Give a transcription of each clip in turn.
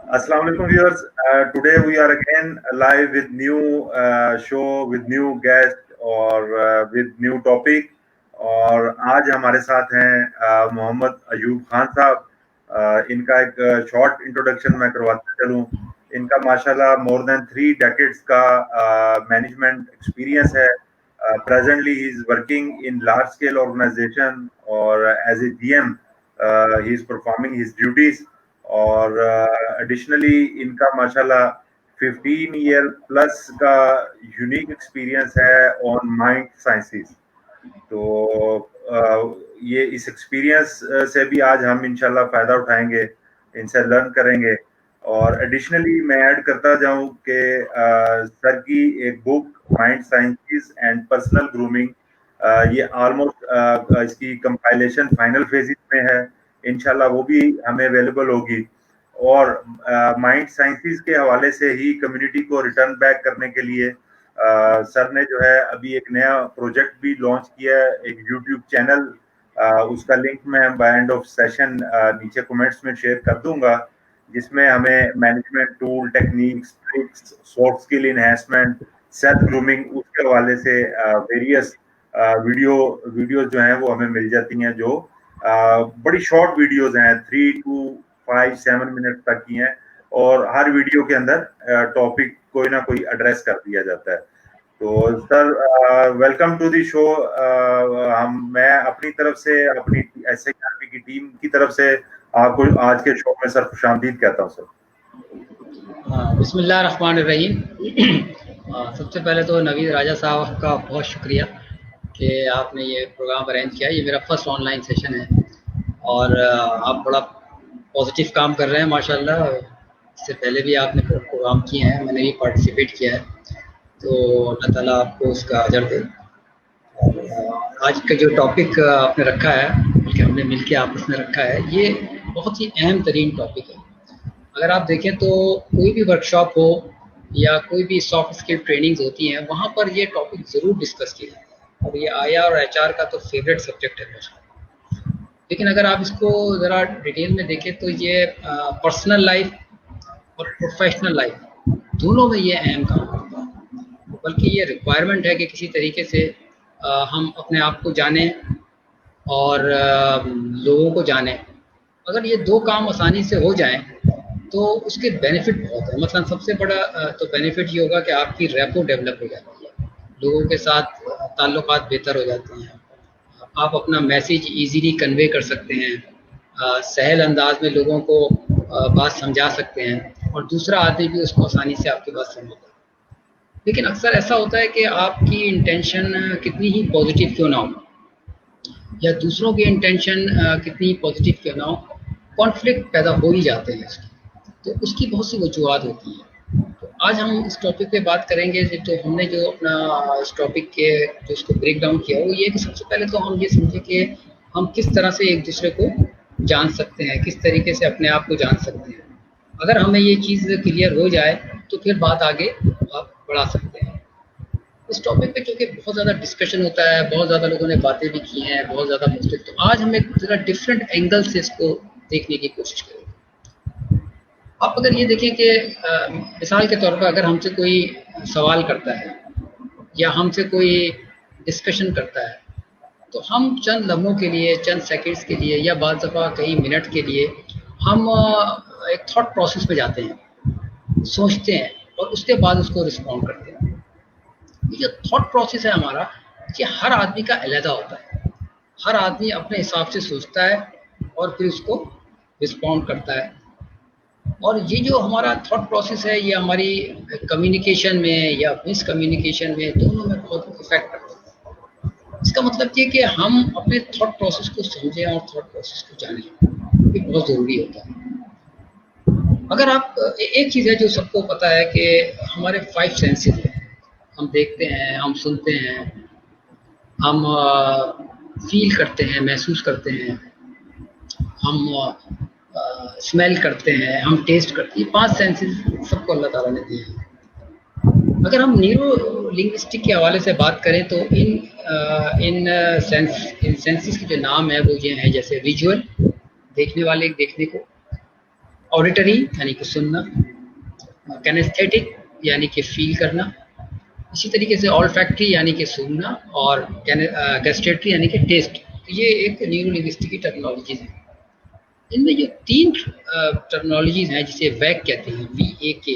Assalamu alaikum viewers. Today we are again live with new show with new guest और with new topic. और आज हमारे साथ हैं मोहम्मद अयूब खान साहब. इनका एक शॉर्ट इंट्रोडक्शन मैं करवाता चलूं. इनका माशाल्लाह more than 3 decades का मैनेजमेंट एक्सपीरियंस है. Presently he is working in large scale organization और as a GM he is performing his duties. और एडिशनली इनका माशाल्लाह 15 ईयर प्लस का यूनिक एक्सपीरियंस है ऑन माइंड साइंसेस. तो ये इस एक्सपीरियंस से भी आज हम इंशाल्लाह फायदा उठाएंगे, इनसे लर्न करेंगे. और एडिशनली मैं ऐड करता जाऊं कि सर की एक book mind sciences and personal grooming, ये ऑलमोस्ट इसकी कंपाइलेशन फाइनल फेजेस में है. इंशाल्लाह वो भी हमें अवेलेबल होगी. और माइंड साइंसेस के हवाले से ही कम्युनिटी को रिटर्न बैक करने के लिए सर ने जो है अभी एक नया प्रोजेक्ट भी लॉन्च किया है, एक यूट्यूब चैनल. उसका लिंक मैं बाय एंड ऑफ सेशन नीचे कमेंट्स में शेयर कर दूंगा, जिसमें हमें management tool, techniques, tricks, soft skill enhancement, self grooming, उसके हवाले से वेरियस वीडियोस जो हैं वो हमें मिल जाती हैं, जो बड़ी शॉर्ट वीडियोस हैं, 3 to 5-7 मिनट तक की हैं. और हर वीडियो के अंदर टॉपिक कोई ना कोई एड्रेस कर दिया जाता है. तो sir welcome to the show. मैं अपनी तरफ से, अपनी SAKRP की टीम की तरफ से आपको आज के शो में सर खुशामदीद कहता हूँ सर. बिस्मिल्लाह रहमान रहीम. सबसे पहले तो नवीद राजा साहब का बहुत शुक्रिया कि आपने ये प्रोग्राम अरेंज किया. ये मेरा फर्स्ट ऑनलाइन सेशन है और आप बड़ा पॉजिटिव काम कर रहे हैं माशाल्लाह. इससे पहले भी आपने प्रोग्राम किए हैं, मैंने भी पार्टिसिपेट किया है, तो अल्लाह ताला आपको उसका अजर दे. आज का जो टॉपिक आपने रखा है, बल्कि हमने मिलके आपस में रखा है, ये बहुत ही अहम तरीन टॉपिक है. अगर आप देखें तो कोई भी वर्कशॉप हो या कोई भी सॉफ्ट स्किल ट्रेनिंग्स होती हैं, वहाँ पर ये टॉपिक ज़रूर डिस्कस किया जाता है. और ये IR और HR का तो फेवरेट सब्जेक्ट है मुझे. लेकिन अगर आप इसको ज़रा डिटेल में देखें तो ये पर्सनल लाइफ और प्रोफेशनल लाइफ दोनों में ये अहम काम करता है. बल्कि ये रिक्वायरमेंट है कि किसी तरीके से हम अपने आप को जानें और लोगों को जानें. अगर ये दो काम आसानी से हो जाएं तो उसके बेनिफिट बहुत है. मतलब सबसे बड़ा तो बेनिफिट ये होगा कि आपकी रैपो डेवलप हो जाती है, लोगों के साथ ताल्लुकात बेहतर हो जाते हैं, आप अपना मैसेज इजीली कन्वे कर सकते हैं, सहल अंदाज में लोगों को बात समझा सकते हैं, और दूसरा आदमी भी उसको आसानी से आपकी बात समझता है. लेकिन अक्सर ऐसा होता है कि आपकी इंटेंशन कितनी ही पॉजिटिव क्यों ना हो, या दूसरों की इंटेंशन कितनी ही पॉजिटिव क्यों ना हो, कॉन्फ्लिक्ट पैदा हो ही जाते हैं उसकी. तो उसकी बहुत सी वजूहत होती हैं. तो आज हम इस टॉपिक पे बात करेंगे. तो हमने जो अपना इस टॉपिक के जो इसको ब्रेक डाउन किया वो ये कि सबसे पहले तो हम ये समझें कि हम किस तरह से एक दूसरे को जान सकते हैं, किस तरीके से अपने आप को जान सकते हैं. अगर हमें ये चीज़ क्लियर हो जाए तो फिर बात आगे आप बढ़ा सकते हैं. इस टॉपिक पे क्योंकि बहुत ज़्यादा डिस्कशन होता है, बहुत ज़्यादा लोगों ने बातें भी की हैं, बहुत ज़्यादा मुश्किल, तो आज हम एक ज़रा डिफरेंट एंगल से इसको देखने की कोशिश करेंगे. आप अगर ये देखें कि मिसाल के तौर पर अगर हमसे कोई सवाल करता है या हमसे कोई डिस्कशन करता है, तो हम चंद लम्हों के लिए, चंद सेकंड्स के लिए, या बाज़ दफ़ा कई मिनट के लिए हम एक थॉट प्रोसेस में जाते हैं, सोचते हैं और उसके बाद उसको रिस्पॉन्ड करते हैं. ये जो थॉट प्रोसेस है हमारा, ये हर आदमी का अलग होता है. हर आदमी अपने हिसाब से सोचता है और फिर उसको रिस्पॉन्ड करता है. और ये जो हमारा थॉट प्रोसेस है, ये हमारी कम्युनिकेशन में या मिस कम्युनिकेशन में, दोनों में बहुत इफेक्ट करता है. इसका मतलब ये कि हम अपने थॉट प्रोसेस को समझें और थॉट प्रोसेस को जानें, ये बहुत ज़रूरी होता है. अगर आप एक चीज़ है जो सबको पता है कि हमारे 5 सेंसेस हैं. हम देखते हैं, हम सुनते हैं, हम फील करते हैं, महसूस करते हैं, हम स्मेल करते हैं, हम टेस्ट करते हैं. 5 सेंसेस सबको अल्लाह ताला ने दिए हैं. अगर हम न्यूरो लिंग्विस्टिक के हवाले से बात करें तो इन सेंसेस के जो नाम है वो ये हैं, जैसे विजुअल, देखने वाले देखने को, ऑडिटरी यानी कि सुनना, कैनेस्थेटिक यानी कि फील करना, इसी तरीके से ऑल्फैक्टरी यानी कि सूंघना, और गैस्ट्रेटरी यानी कि टेस्ट। तो ये एक न्यूरो लिंग्विस्टिक की टर्मिनोलॉजीज है। इनमें जो 3 टर्मिनोलॉजीज हैं जिसे वैक कहते हैं, VAK,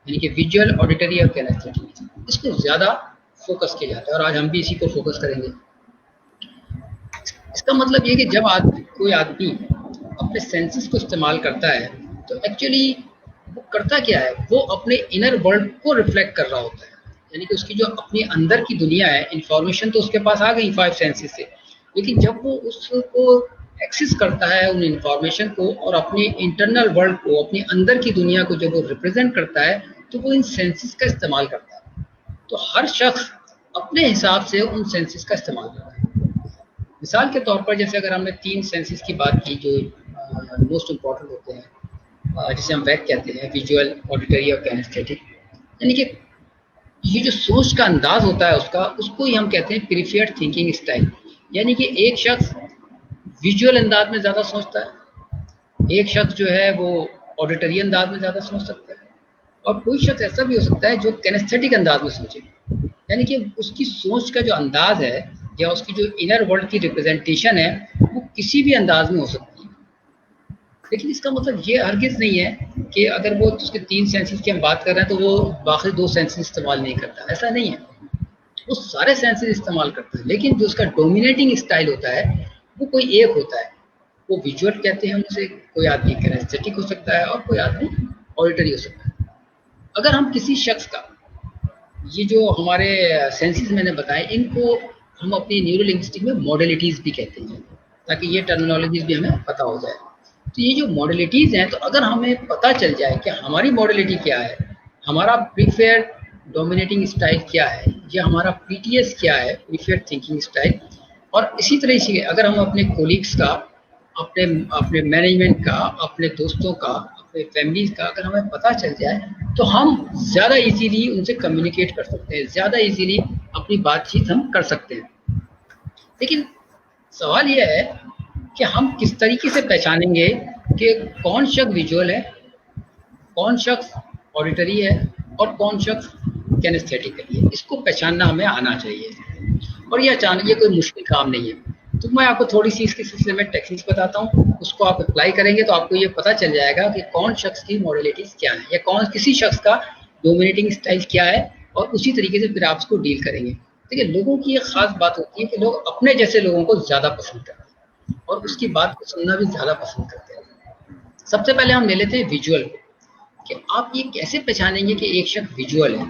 यानी कि विजुअल, ऑडिटरी और कैनेस्थेटिक, इसको ज़्यादा फोकस किया जाता है और आज हम भी इसी को फोकस करेंगे। इसका मतलब ये कि जब कोई आदमी अपने सेंसेस को इस्तेमाल करता है तो एक्चुअली वो करता क्या है, वो अपने इनर वर्ल्ड को रिफ्लेक्ट कर रहा होता है, यानी कि उसकी जो अपनी अंदर की दुनिया है, इंफॉर्मेशन तो उसके पास आ गई 5 सेंसेस से, लेकिन जब वो उसको एक्सेस करता है उन इंफॉर्मेशन को और अपने इंटरनल वर्ल्ड को, अपनी अंदर की दुनिया को जब वो रिप्रेजेंट करता है तो वो इन सेंसेस का इस्तेमाल करता है। तो हर शख्स अपने हिसाब से उन सेंसेस का इस्तेमाल करता है। मिसाल के तौर पर जैसे अगर हमने 3 सेंसेस की बात की जो मोस्ट इम्पॉर्टेंट होते हैं, जिसे हम वैक कहते हैं, विजुअल, ऑडिटरी और कैनेस्थेटिक, यानी कि ये जो सोच का अंदाज होता है उसको ही हम कहते हैं प्रीफर्ड थिंकिंग स्टाइल। यानी कि एक शख्स विजुअल अंदाज में ज़्यादा सोचता है, एक शख्स जो है वो ऑडिटरी अंदाज में ज़्यादा सोच सकता है, और कोई शख्स ऐसा भी हो सकता है जो कैनेस्थेटिक अंदाज में सोचे, यानी कि उसकी सोच का जो अंदाज है या उसकी जो इनर वर्ल्ड की रिप्रेजेंटेशन है वो किसी भी अंदाज में हो सकती है। लेकिन इसका मतलब ये हरगिज़ नहीं है कि अगर वो उसके 3 सेंसेस की हम बात कर रहे हैं तो वो बाकी 2 सेंसेस इस्तेमाल नहीं करता, ऐसा नहीं है, वो सारे सेंसेस इस्तेमाल करता है, लेकिन जो उसका डोमिनेटिंग स्टाइल होता है वो कोई एक होता है। वो विजुअल कहते हैं उसे, कोई आदमी कैनेस्थेटिक हो सकता है और कोई आदमी ऑडिटरी हो सकता है। अगर हम किसी शख्स का ये जो हमारे सेंसेस मैंने बताए, इनको हम अपनी न्यूरो लिंग्विस्टिक में मॉडलिटीज़ भी कहते हैं, ताकि ये टर्मिनोलॉजीज भी हमें पता हो जाए। तो ये जो मॉडलिटीज़ हैं, तो अगर हमें पता चल जाए कि हमारी मॉडलिटी क्या है, हमारा प्रीफर्ड डोमिनेटिंग स्टाइल क्या है, या हमारा PTS क्या है, प्रीफर्ड थिंकिंग स्टाइल, और इसी तरह से अगर हम अपने कोलीग्स का, अपने मैनेजमेंट का, अपने दोस्तों का, अपने फैमिलीज का अगर हमें पता चल जाए तो हम ज़्यादा इजीली उनसे कम्युनिकेट कर सकते हैं, ज़्यादा इजीली अपनी बातचीत हम कर सकते हैं। लेकिन सवाल यह है कि हम किस तरीके से पहचानेंगे कि कौन शख्स विजुअल है, कौन शख्स ऑडिटरी है और कौन शख्स कैनेस्थेटिक है। इसको पहचानना हमें आना चाहिए और ये अचानक ये कोई मुश्किल काम नहीं है। तो मैं आपको थोड़ी सी इसके सिलसिले में टेक्निक्स बताता हूँ, उसको आप अप्लाई करेंगे तो आपको ये पता चल जाएगा कि कौन शख्स की मॉडलिटीज़ क्या है या किसी शख्स का डोमिनेटिंग स्टाइल क्या है, और उसी तरीके से फिर आप उसको डील करेंगे। देखिए, लोगों की एक ख़ास बात होती है कि लोग अपने जैसे लोगों को ज़्यादा पसंद करते हैं और उसकी बात को सुनना भी ज़्यादा पसंद करते हैं। सबसे पहले हम ले लेते हैं विजुअल को, कि आप ये कैसे पहचानेंगे कि एक शख्स विजुअल है।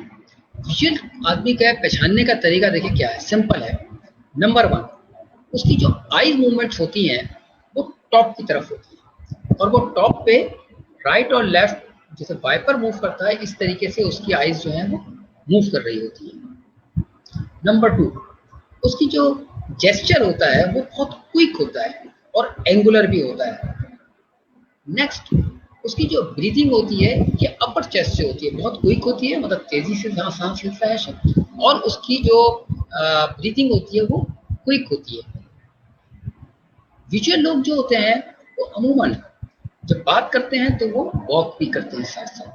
विजुअल आदमी का पहचानने का तरीका देखिए क्या है, सिंपल है। नंबर 1, उसकी जो आई मूवमेंट्स होती हैं वो टॉप की तरफ होती है, और वो टॉप पे राइट और लेफ्ट जैसे वाइपर मूव करता है इस तरीके से उसकी आईज जो है वो मूव कर रही होती है। नंबर 2, उसकी जो जेस्चर होता है वो बहुत क्विक होता है और एंगुलर भी होता है। नेक्स्ट, उसकी जो ब्रीथिंग होती है ये अपर चेस्ट से होती है, बहुत क्विक होती है, मतलब तेजी से सांस लेता है शख्स, और उसकी जो ब्रीथिंग होती है वो क्विक होती है। विजुअल लोग जो होते हैं वो अमूमन जब बात करते हैं तो वो वॉक भी करते हैं साथ साथ।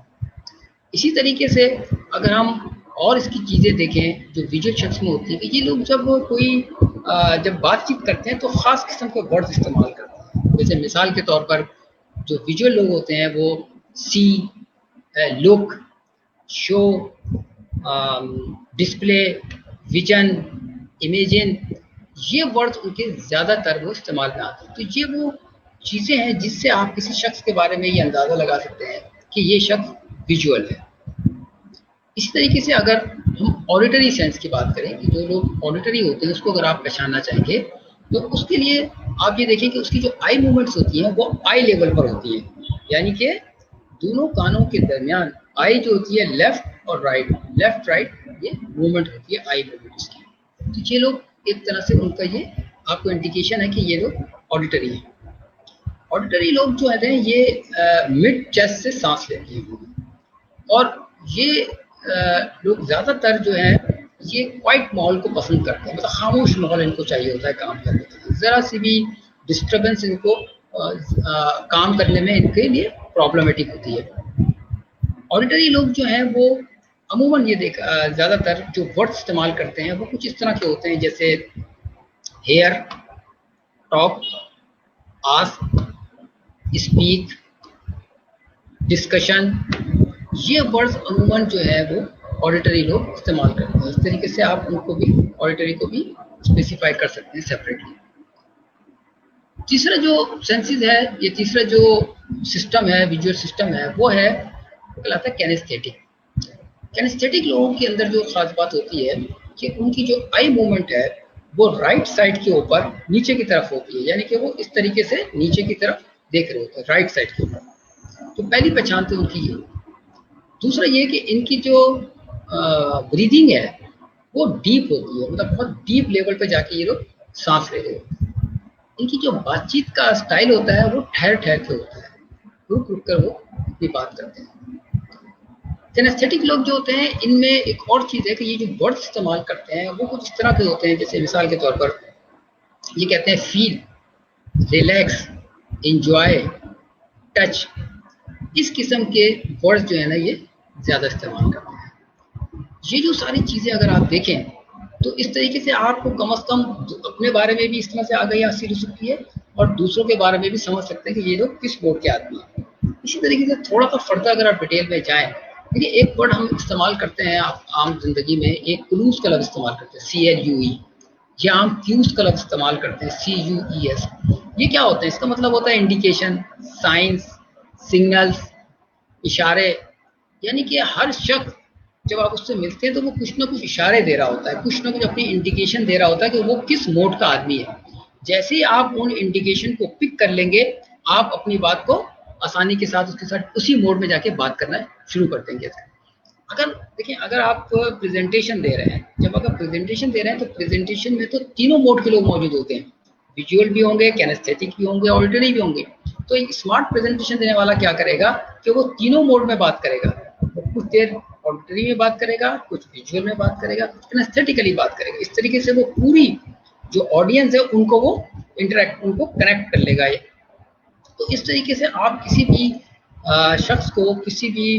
इसी तरीके से अगर हम और इसकी चीज़ें देखें जो विजुअल शख्स में होती है, कि ये लोग जब बातचीत करते हैं तो ख़ास किस्म के वर्ड्स इस्तेमाल करते हैं। जैसे मिसाल के तौर पर जो विजुअल लोग होते हैं वो see, look, show, display, vision, imagine, ये वर्ड्स उनके ज़्यादातर वो इस्तेमाल में आते हैं। तो ये वो चीज़ें हैं जिससे आप किसी शख्स के बारे में ये अंदाज़ा लगा सकते हैं कि ये शख्स विजुअल है। इसी तरीके से अगर हम ऑडिटरी सेंस की बात करें कि जो लोग ऑडिटरी होते हैं उसको अगर आप पहचानना चाहेंगे तो उसके लिए आप ये देखें कि उसकी जो आई मूवमेंट्स होती हैं वो आई लेवल पर होती हैं, यानी कि दोनों कानों के दरमियान आई जो होती है लेफ्ट और राइट, लेफ्ट राइट ये मूवमेंट होती है आई मूवमेंट्स की। तो ये लोग एक तरह से उनका ये आपको इंडिकेशन है कि ये लोग ऑडिटरी हैं। ऑडिटरी लोग जो हैं ये मिड चेस्ट से सांस लेते हैं, और ये लोग ज़्यादातर जो है ये क्वाइट माहौल को पसंद करते हैं, मतलब खामोश माहौल इनको चाहिए होता है काम करने के लिए। ज़रा सी भी डिस्टर्बेंस इनको काम करने में इनके लिए प्रॉब्लमेटिक होती है। ऑडिटरी लोग जो हैं वो अमूमन ये ज़्यादातर जो वर्ड्स इस्तेमाल करते हैं वो कुछ इस तरह के होते हैं जैसे hear, talk, ask, speak, discussion, ये वर्ड्स अमूमन जो है वो ऑडिटरी लोग इस्तेमाल करते हैं। इस तरीके से आप उनको भी ऑडिटरी को भी स्पेसिफाई कर सकते हैं सेपरेटली। तीसरा जो सेंसेस है, ये तीसरा जो सिस्टम है, विजुअल सिस्टम है, वो कहलाता है कैनेस्थेटिक। कैनेस्थेटिक लोगों के अंदर जो खास बात होती है कि उनकी जो आई मूवमेंट है वो राइट साइड के ऊपर नीचे की तरफ होती है, यानी कि वो इस तरीके से नीचे की तरफ देख रहे होते हैं, राइट साइड के ऊपर। तो पहली पहचान तो उनकी ये। दूसरा ये कि इनकी जो ब्रीदिंग है वो डीप होती है, मतलब बहुत डीप लेवल पे जाके ये लोग सांस ले रहे होते हैं। इनकी जो बातचीत का स्टाइल होता है वो ठहर ठहर के होता है, रुक रुक कर वो अपनी बात करते हैं। किनेस्थेटिक लोग जो होते हैं इनमें एक और चीज़ है कि ये जो वर्ड्स इस्तेमाल करते हैं वो कुछ इस तरह के होते हैं, जैसे मिसाल के तौर पर ये कहते हैं फील, रिलैक्स, एंजॉय, टच, इस किस्म के वर्ड्स जो है ना ये ज़्यादा इस्तेमाल करते हैं। ये जो सारी चीज़ें अगर आप देखें तो इस तरीके से आपको कम से कम अपने बारे में भी इस तरह से आगाही हासिल हो सकती है और दूसरों के बारे में भी समझ सकते हैं कि ये लोग किस बोर्ड के आदमी हैं। इसी तरीके से थोड़ा सा फर्दर अगर आप डिटेल में जाएँ, देखिए एक वर्ड हम इस्तेमाल करते हैं आम जिंदगी में, एक क्लूज का लफ्ज़ इस्तेमाल करते हैं CLUE, या हम क्यूज का लफ्ज़ इस्तेमाल करते हैं CUES। ये क्या होता है? इसका मतलब होता है इंडिकेशन, साइंस, सिग्नल्स, इशारे, यानी कि हर शख्स जब आप उससे मिलते हैं तो वो कुछ ना कुछ इशारे दे रहा होता है, कुछ ना कुछ अपनी इंडिकेशन दे रहा होता है कि वो किस मोड का आदमी है। जैसे ही आप उन इंडिकेशन को पिक कर लेंगे, आप अपनी बात को आसानी के साथ उसके साथ उसी मोड में जाके बात करना शुरू कर देंगे। अगर देखिए, अगर आप प्रेजेंटेशन दे रहे हैं, जब अगर प्रेजेंटेशन दे रहे हैं तो प्रेजेंटेशन में तो तीनों मोड के लोग मौजूद होते हैं, विजुअल भी होंगे, कैनेस्थेटिक भी होंगे, ऑडिटरी भी होंगे। तो एक स्मार्ट प्रेजेंटेशन देने वाला क्या करेगा कि वो तीनों मोड में बात करेगा, वो कुछ देर ऑडिटरी में बात करेगा, कुछ विजुअल में बात करेगा, कुछ कैनेस्थेटिकली बात करेगा। इस तरीके से वो पूरी जो ऑडियंस है उनको वो उनको कनेक्ट कर लेगा। ये तो इस तरीके से आप किसी भी शख्स को, किसी भी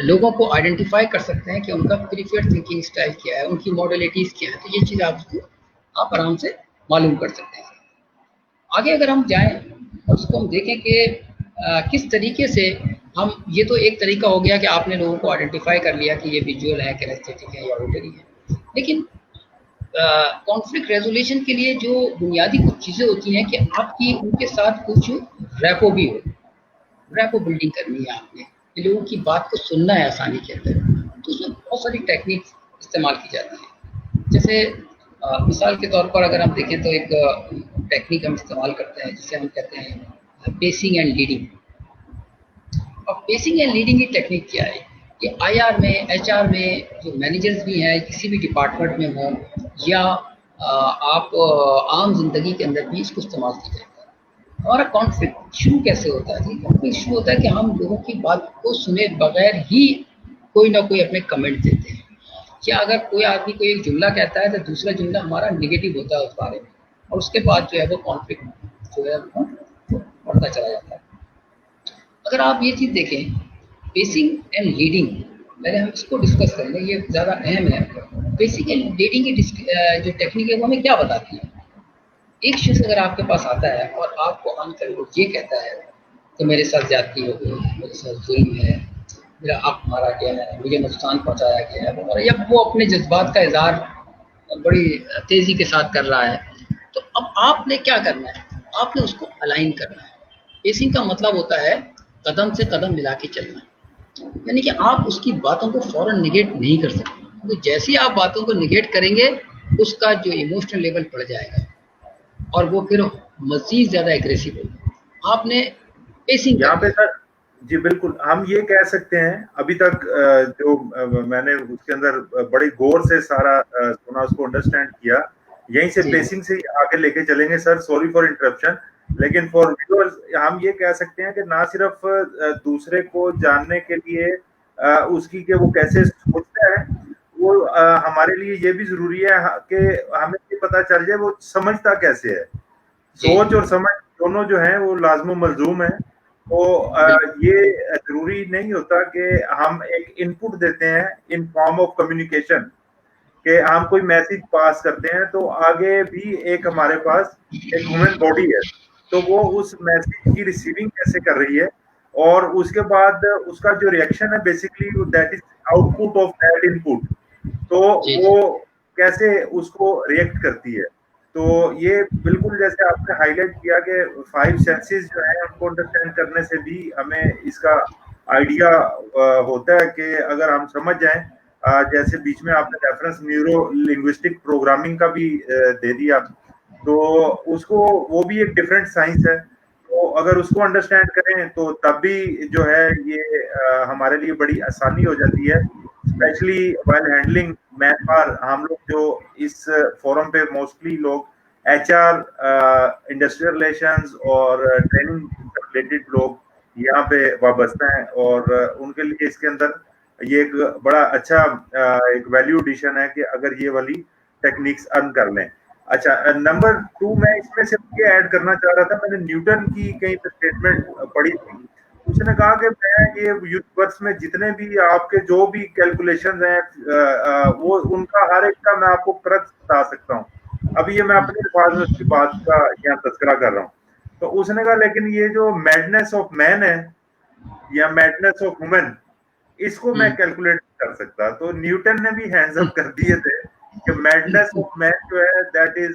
लोगों को आइडेंटिफाई कर सकते हैं कि उनका प्रीफर्ड थिंकिंग स्टाइल क्या है, उनकी मॉडलिटीज़ क्या है। तो ये चीज़ आप आराम से मालूम कर सकते हैं। आगे अगर हम जाएं और उसको हम देखें कि किस तरीके से हम, ये तो एक तरीका हो गया कि आपने लोगों को आइडेंटिफाई कर लिया कि ये विजुअल है, कैनेस्थेटिक है या ऑडिटरी है। लेकिन कॉन्फ्लिक्ट रेजोल्यूशन के लिए जो बुनियादी कुछ चीज़ें होती हैं कि आपकी उनके साथ कुछ रैपो भी हो, रैपो बिल्डिंग करनी है आपने, कि लोगों की बात को सुनना है आसानी के अंदर। तो उसमें बहुत सारी टेक्निक इस्तेमाल की जाती है। जैसे मिसाल के तौर पर अगर हम देखें तो एक टेक्निक हम इस्तेमाल करते हैं जिसे हम कहते हैं पेसिंग एंड लीडिंग। अब पेसिंग एंड लीडिंग की टेक्निक क्या है? कि IR में, HR में जो मैनेजर्स भी हैं, किसी भी डिपार्टमेंट में हों, या आप आम जिंदगी के अंदर भी इसको इस्तेमाल किया जाता है। हमारा कॉन्फ्लिक्ट शुरू कैसे होता है? कॉन्फ्लिक्ट शुरू होता है कि हम लोगों की बात को सुने बगैर ही कोई ना कोई अपने कमेंट देते हैं, या अगर कोई आदमी कोई एक जुमला कहता है तो दूसरा जुमला हमारा निगेटिव होता है उस बारे में, और उसके बाद जो है वो कॉन्फ्लिक्ट जो है वो बढ़ता चला जाता है। अगर आप ये चीज़ देखें, पेसिंग एंड लीडिंग, पहले हम इसको डिस्कस करेंगे, ये ज़्यादा अहम है। पेसिंग एंड लीडिंग की जो टेक्निक है वो हमें क्या बताती है? एक शख्स अगर आपके पास आता है और आपको आकर वो ये कहता है कि मेरे साथ ज्यादती हो गई, मेरे साथ जुल्म है, मेरा हक मारा गया है, मुझे नुकसान पहुंचाया गया है, और या वो अपने जज्बात का इजहार बड़ी तेज़ी के साथ कर रहा है, तो अब आपने क्या करना है? आपने उसको अलाइन करना है। पेसिंग का मतलब होता है कदम से कदम मिला के चलना, यानी कि आप उसकी बातों को फौरन निगेट नहीं कर सकते, क्योंकि तो जैसे ही आप बातों को निगेट करेंगे उसका जो इमोशनल लेवल बढ़ जाएगा और वो फिर मज़ीद ज़्यादा एग्रेसिव होगा। आपने पेसिंग यहाँ पे सर जी बिल्कुल हम ये कह सकते हैं, अभी तक जो मैंने उसके अंदर बड़े गौर से सारा सुना, उसको अंडरस्टैंड किया, यहीं से पेसिंग से आगे लेके चलेंगे सर। सॉरी फॉर इंटरप्शन, लेकिन फॉर व्यूअर्स हम ये कह सकते हैं कि ना सिर्फ दूसरे को जानने के लिए उसकी कि वो कैसे सोचता है, वो हमारे लिए ये भी जरूरी है कि हमें ये पता चल जाए वो समझता कैसे है। सोच और समझ दोनों जो है वो लाजमो मलजूम है। तो बिल्कुल ये जरूरी नहीं होता कि हम एक इनपुट देते हैं इन फॉर्म ऑफ कम्युनिकेशन, कि हम कोई मैसेज पास करते हैं तो आगे भी एक हमारे पास एक ह्यूमन बॉडी है, तो वो उस मैसेज की रिसीविंग कैसे कर रही है और उसके बाद उसका जो रिएक्शन है basically that is output of that input, तो जी वो जी कैसे उसको रिएक्ट करती है। तो ये बिल्कुल जैसे आपने हाईलाइट किया कि 5 सेंसेस जो है उनको अंडरस्टैंड करने से भी हमें इसका आइडिया होता है कि अगर हम समझ जाएं, जैसे बीच में आपने रेफरेंस न्यूरो लिंग्विस्टिक प्रोग्रामिंग का भी दे दिया, तो उसको वो भी एक डिफरेंट साइंस है, तो अगर उसको अंडरस्टैंड करें तो तब भी जो है ये हमारे लिए बड़ी आसानी हो जाती है, specially while handling man power. हम लोग जो इस फोरम पे मोस्टली लोग एचआर, इंडस्ट्रियल रिलेशंस और ट्रेनिंग रिलेटेड लोग यहाँ पे वाबस्ता हैं, और उनके लिए इसके अंदर ये एक बड़ा अच्छा एक वैल्यू एडिशन है कि अगर ये वाली टेक्निक्स अर्न कर लें। अच्छा, नंबर 2 मैं इसमें सिर्फ ये ऐड करना चाह रहा था, मैंने न्यूटन की कहीं पे स्टेटमेंट पढ़ी थी, उसने कहा कि मैं ये यूनिवर्स में जितने भी आपके जो भी कैलकुलेशंस हैं वो उनका हर एक का मैं आपको क्रक्स बता सकता हूँ। अभी ये मैं अपने अल्फाज में उसकी बात का यहाँ तस्करा कर रहा हूँ। तो उसने कहा लेकिन ये जो मैडनेस ऑफ मैन है या मैडनेस ऑफ वुमेन, इसको मैं कैलकुलेट नहीं कर सकता। तो न्यूटन ने भी हैंड्स अप कर दिए थे कि मैडनेस ऑफ मैन जो है दैट इज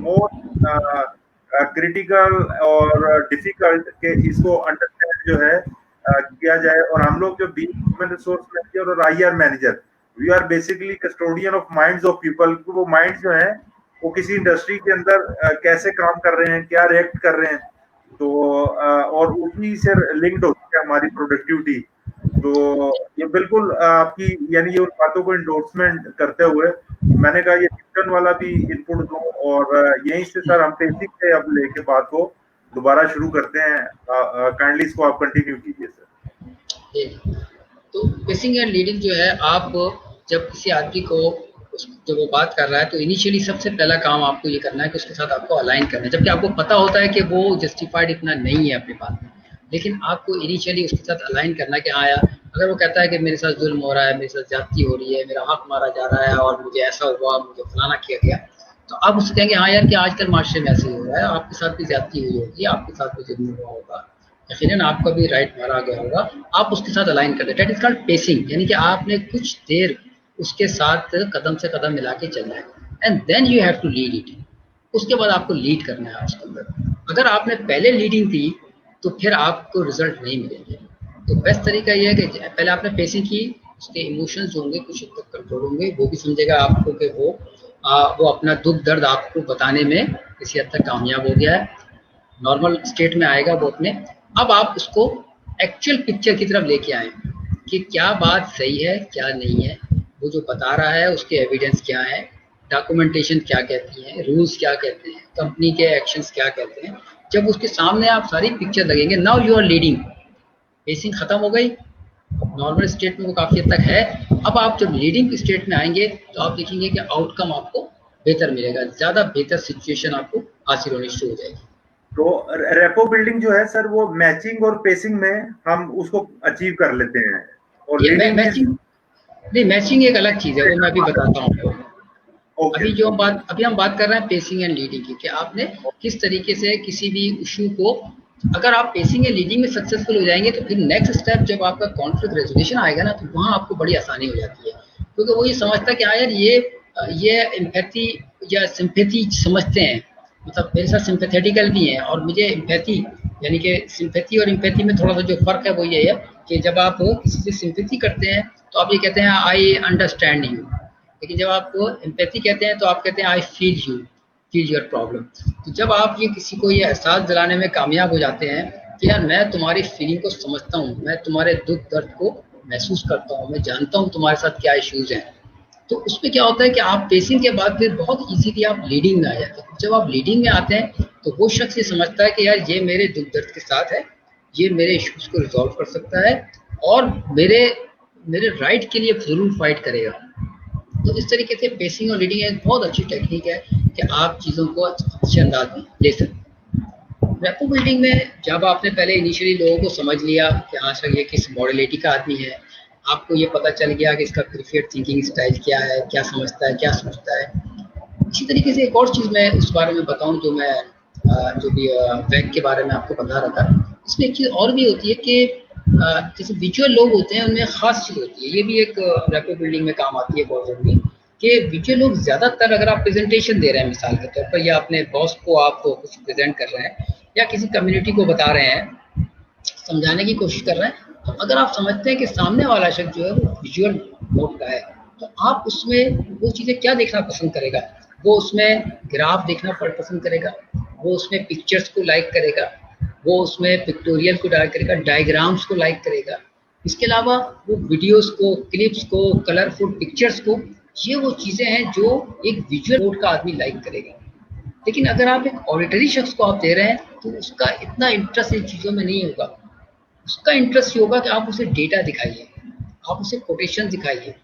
मोर क्रिटिकल और डिफिकल्ट के इसको अंडरस्टैंड जो है किया जाए। और हम लोग जो बीइंग ह्यूमन रिसोर्स मैनेजर और IR manager, we are basically custodian of minds of people. वो माइंड जो है वो किसी इंडस्ट्री के अंदर कैसे काम कर रहे हैं, क्या रिएक्ट कर रहे हैं, तो और उसी से लिंक्ड होती है हमारी प्रोडक्टिविटी। तो ये बिल्कुल आपकी यानी ये उन बातों को इंडोर्समेंट करते हुए मैंने कहा ये न्यूटन वाला भी इनपुट दूं, और यहीं से सर हम बेसिक से अब लेके बात को दोबारा शुरू करते हैं। काइंडली इसको आप कंटिन्यू कीजिए सर। तो बेसिंग एंड लीडिंग जो है, आप जब किसी आदमी को जब वो बात कर रहा है तो इनिशियली सबसे पहला काम आपको ये करना है कि उसके साथ आपको अलाइन करना है, जबकि आपको पता होता है कि वो जस्टिफाइड इतना नहीं है अपनी बात में, लेकिन आपको इनिशियली उसके साथ अलाइन करना है कि हाँ यार, अगर वो कहता है कि मेरे साथ जुल्म हो रहा है, मेरे साथ ज्यादती हो रही है, मेरा हक मारा जा रहा है और मुझे ऐसा हुआ, मुझे फलाना किया गया, तो आप उससे कहेंगे हाँ यार कि आजकल माशरे में ऐसे ही हो रहा है, आपके साथ भी ज्यादती हुई होगी, आपके साथ भी जुल्म हुआ होगा, यकीनन आपका भी राइट मारा गया होगा, आप उसके साथ अलाइन कर दें। दैट इज कॉल्ड पेसिंग, यानी कि आपने कुछ देर उसके साथ कदम से कदम मिला के चलना है, and then you have to lead it. उसके बाद आपको लीड करना है उसके अंदर। अगर आपने पहले लीडिंग दी तो फिर आपको रिजल्ट नहीं मिलेंगे। तो बेस्ट तरीका यह है कि पहले आपने पेसिंग की, उसके इमोशंस जो होंगे कुछ हद तक कंट्रोल होंगे, वो भी समझेगा आपको कि वो अपना दुख दर्द आपको बताने में किसी हद तक कामयाब हो गया है, नॉर्मल स्टेट में आएगा वो अपने। अब आप उसको एक्चुअल पिक्चर की तरफ लेके आए कि क्या बात सही है क्या नहीं है, वो जो बता रहा है उसके एविडेंस क्या है, डॉक्यूमेंटेशन क्या कहती है, रूल्स क्या कहते हैं, कंपनी के एक्शंस क्या कहते हैं। जब उसके सामने आप सारी पिक्चर लगेंगे, now you are leading, pacing खत्म हो गई, नॉर्मल स्टेट में वो काफ़ी हद तक है। अब आप जब लीडिंग स्टेट में आएंगे तो आप देखेंगे कि आउटकम आपको बेहतर मिलेगा, ज़्यादा बेहतर सिचुएशन आपको हासिल होनी शुरू हो जाएगी। तो रेपो बिल्डिंग जो है सर वो मैचिंग और पेसिंग में हम उसको अचीव कर लेते हैं, और ये मैचिंग नहीं, मैचिंग एक अलग चीज़ है, वो मैं अभी बताता हूँ आपको। अभी हम बात कर रहे हैं पेसिंग एंड लीडिंग की, कि आपने किस तरीके से किसी भी इशू को, अगर आप पेसिंग एंड लीडिंग में सक्सेसफुल हो जाएंगे तो फिर नेक्स्ट स्टेप जब आपका कॉन्फ्लिक्ट रेजोल्यूशन आएगा ना, तो वहाँ आपको बड़ी आसानी हो जाती है, क्योंकि वो ये समझता है कि हाँ यार ये एम्पैथी या सिंपैथी समझते हैं, मतलब मेरे साथ सिंपैथेटिकल भी हैं और मुझे एम्पैथी, यानी कि सिंपैथी और एम्पैथी में थोड़ा सा जो फर्क है वो ये है कि जब आप किसी से सिंपैथी करते हैं तो आप ये कहते हैं आई अंडरस्टैंड यू, लेकिन जब आप एम्पैथी कहते हैं तो आप कहते हैं I feel you, feel your problem. तो जब आप ये किसी को ये एहसास दिलाने में कामयाब हो जाते हैं कि यार मैं तुम्हारी फीलिंग को समझता हूँ, मैं तुम्हारे दुख दर्द को महसूस करता हूँ, मैं जानता हूँ तुम्हारे साथ क्या इश्यूज हैं, तो उसमें क्या होता है कि आप पेसिंग के बाद फिर बहुत इजीली आप लीडिंग में आ जाते हैं। जब आप लीडिंग में आते हैं तो वो शख्स ये समझता है कि यार ये मेरे दुख दर्द के साथ है, ये मेरे इश्यूज को रिजॉल्व कर सकता है और मेरे राइट के लिए जरूर फाइट करेगा। तो इस तरीके से पेसिंग और लीडिंग एक बहुत अच्छी टेक्निक है कि आप चीज़ों को अच्छे अंदाज में ले सकते हैं। रेपो बिल्डिंग में जब आपने पहले इनिशियली लोगों को समझ लिया कि हाँ सर ये किस मॉडलिटी का आदमी है, आपको ये पता चल गया कि इसका प्रीफर्ड थिंकिंग स्टाइल क्या है, क्या समझता है, क्या सोचता है। इसी तरीके से एक और चीज़ मैं उस बारे में बताऊं जो मैं जो भी वेग के बारे में आपको बता रहा था, इसमें एक चीज़ और भी होती है कि जैसे विजुअल लोग होते हैं उनमें ख़ास चीज़ होती है, ये भी एक रेपो बिल्डिंग में काम आती है बहुत ज़रूरी, कि विजुअल लोग ज़्यादातर अगर आप प्रेजेंटेशन दे रहे हैं मिसाल के तौर पर, या अपने बॉस को आप कुछ प्रेजेंट कर रहे हैं या किसी कम्युनिटी को बता रहे हैं, समझाने की कोशिश कर रहे हैं, तो अगर आप समझते हैं कि सामने वाला शख्स जो है वो विजुअल मोड का है, तो आप उसमें वो चीज़ें क्या देखना पसंद करेगा, वो उसमें ग्राफ देखना पसंद करेगा, वो उसमें पिक्चर्स को लाइक करेगा, वो उसमें पिक्टोरियल को लाइक करेगा, डायग्राम्स को लाइक करेगा, इसके अलावा वो वीडियोस को, क्लिप्स को, कलरफुल पिक्चर्स को, ये वो चीज़ें हैं जो एक विजुअल मोड का आदमी लाइक करेगा। लेकिन अगर आप एक ऑडिटरी शख्स को आप दे रहे हैं तो उसका इतना इंटरेस्ट इन चीज़ों में नहीं होगा, उसका इंटरेस्ट ये होगा कि आप उसे डेटा दिखाइए, आप उसे कोटेशन दिखाइए,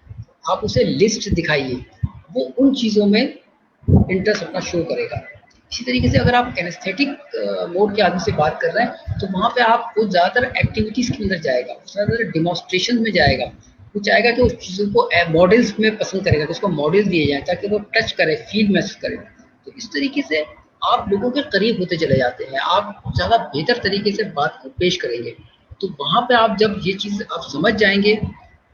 आप उसे लिस्ट दिखाइए, वो उन चीज़ों में इंटरेस्ट अपना शो करेगा। इसी तरीके से अगर आप कैनेस्थेटिक मोड के आदमी से बात कर रहे हैं तो वहाँ पे आप वो ज़्यादातर एक्टिविटीज़ के अंदर जाएगा, ज़्यादातर डिमॉन्स्ट्रेशन में जाएगा, वो चाहेगा कि उस चीज़ों को मॉडल्स में पसंद करेगा कि उसको मॉडल दिए जाए ताकि वो टच करे, फील महसूस करे। तो इस तरीके से आप लोगों के करीब होते चले जाते हैं, आप ज़्यादा बेहतर तरीके से बात को पेश करेंगे। तो वहाँ पे आप जब ये चीज़ आप समझ जाएंगे,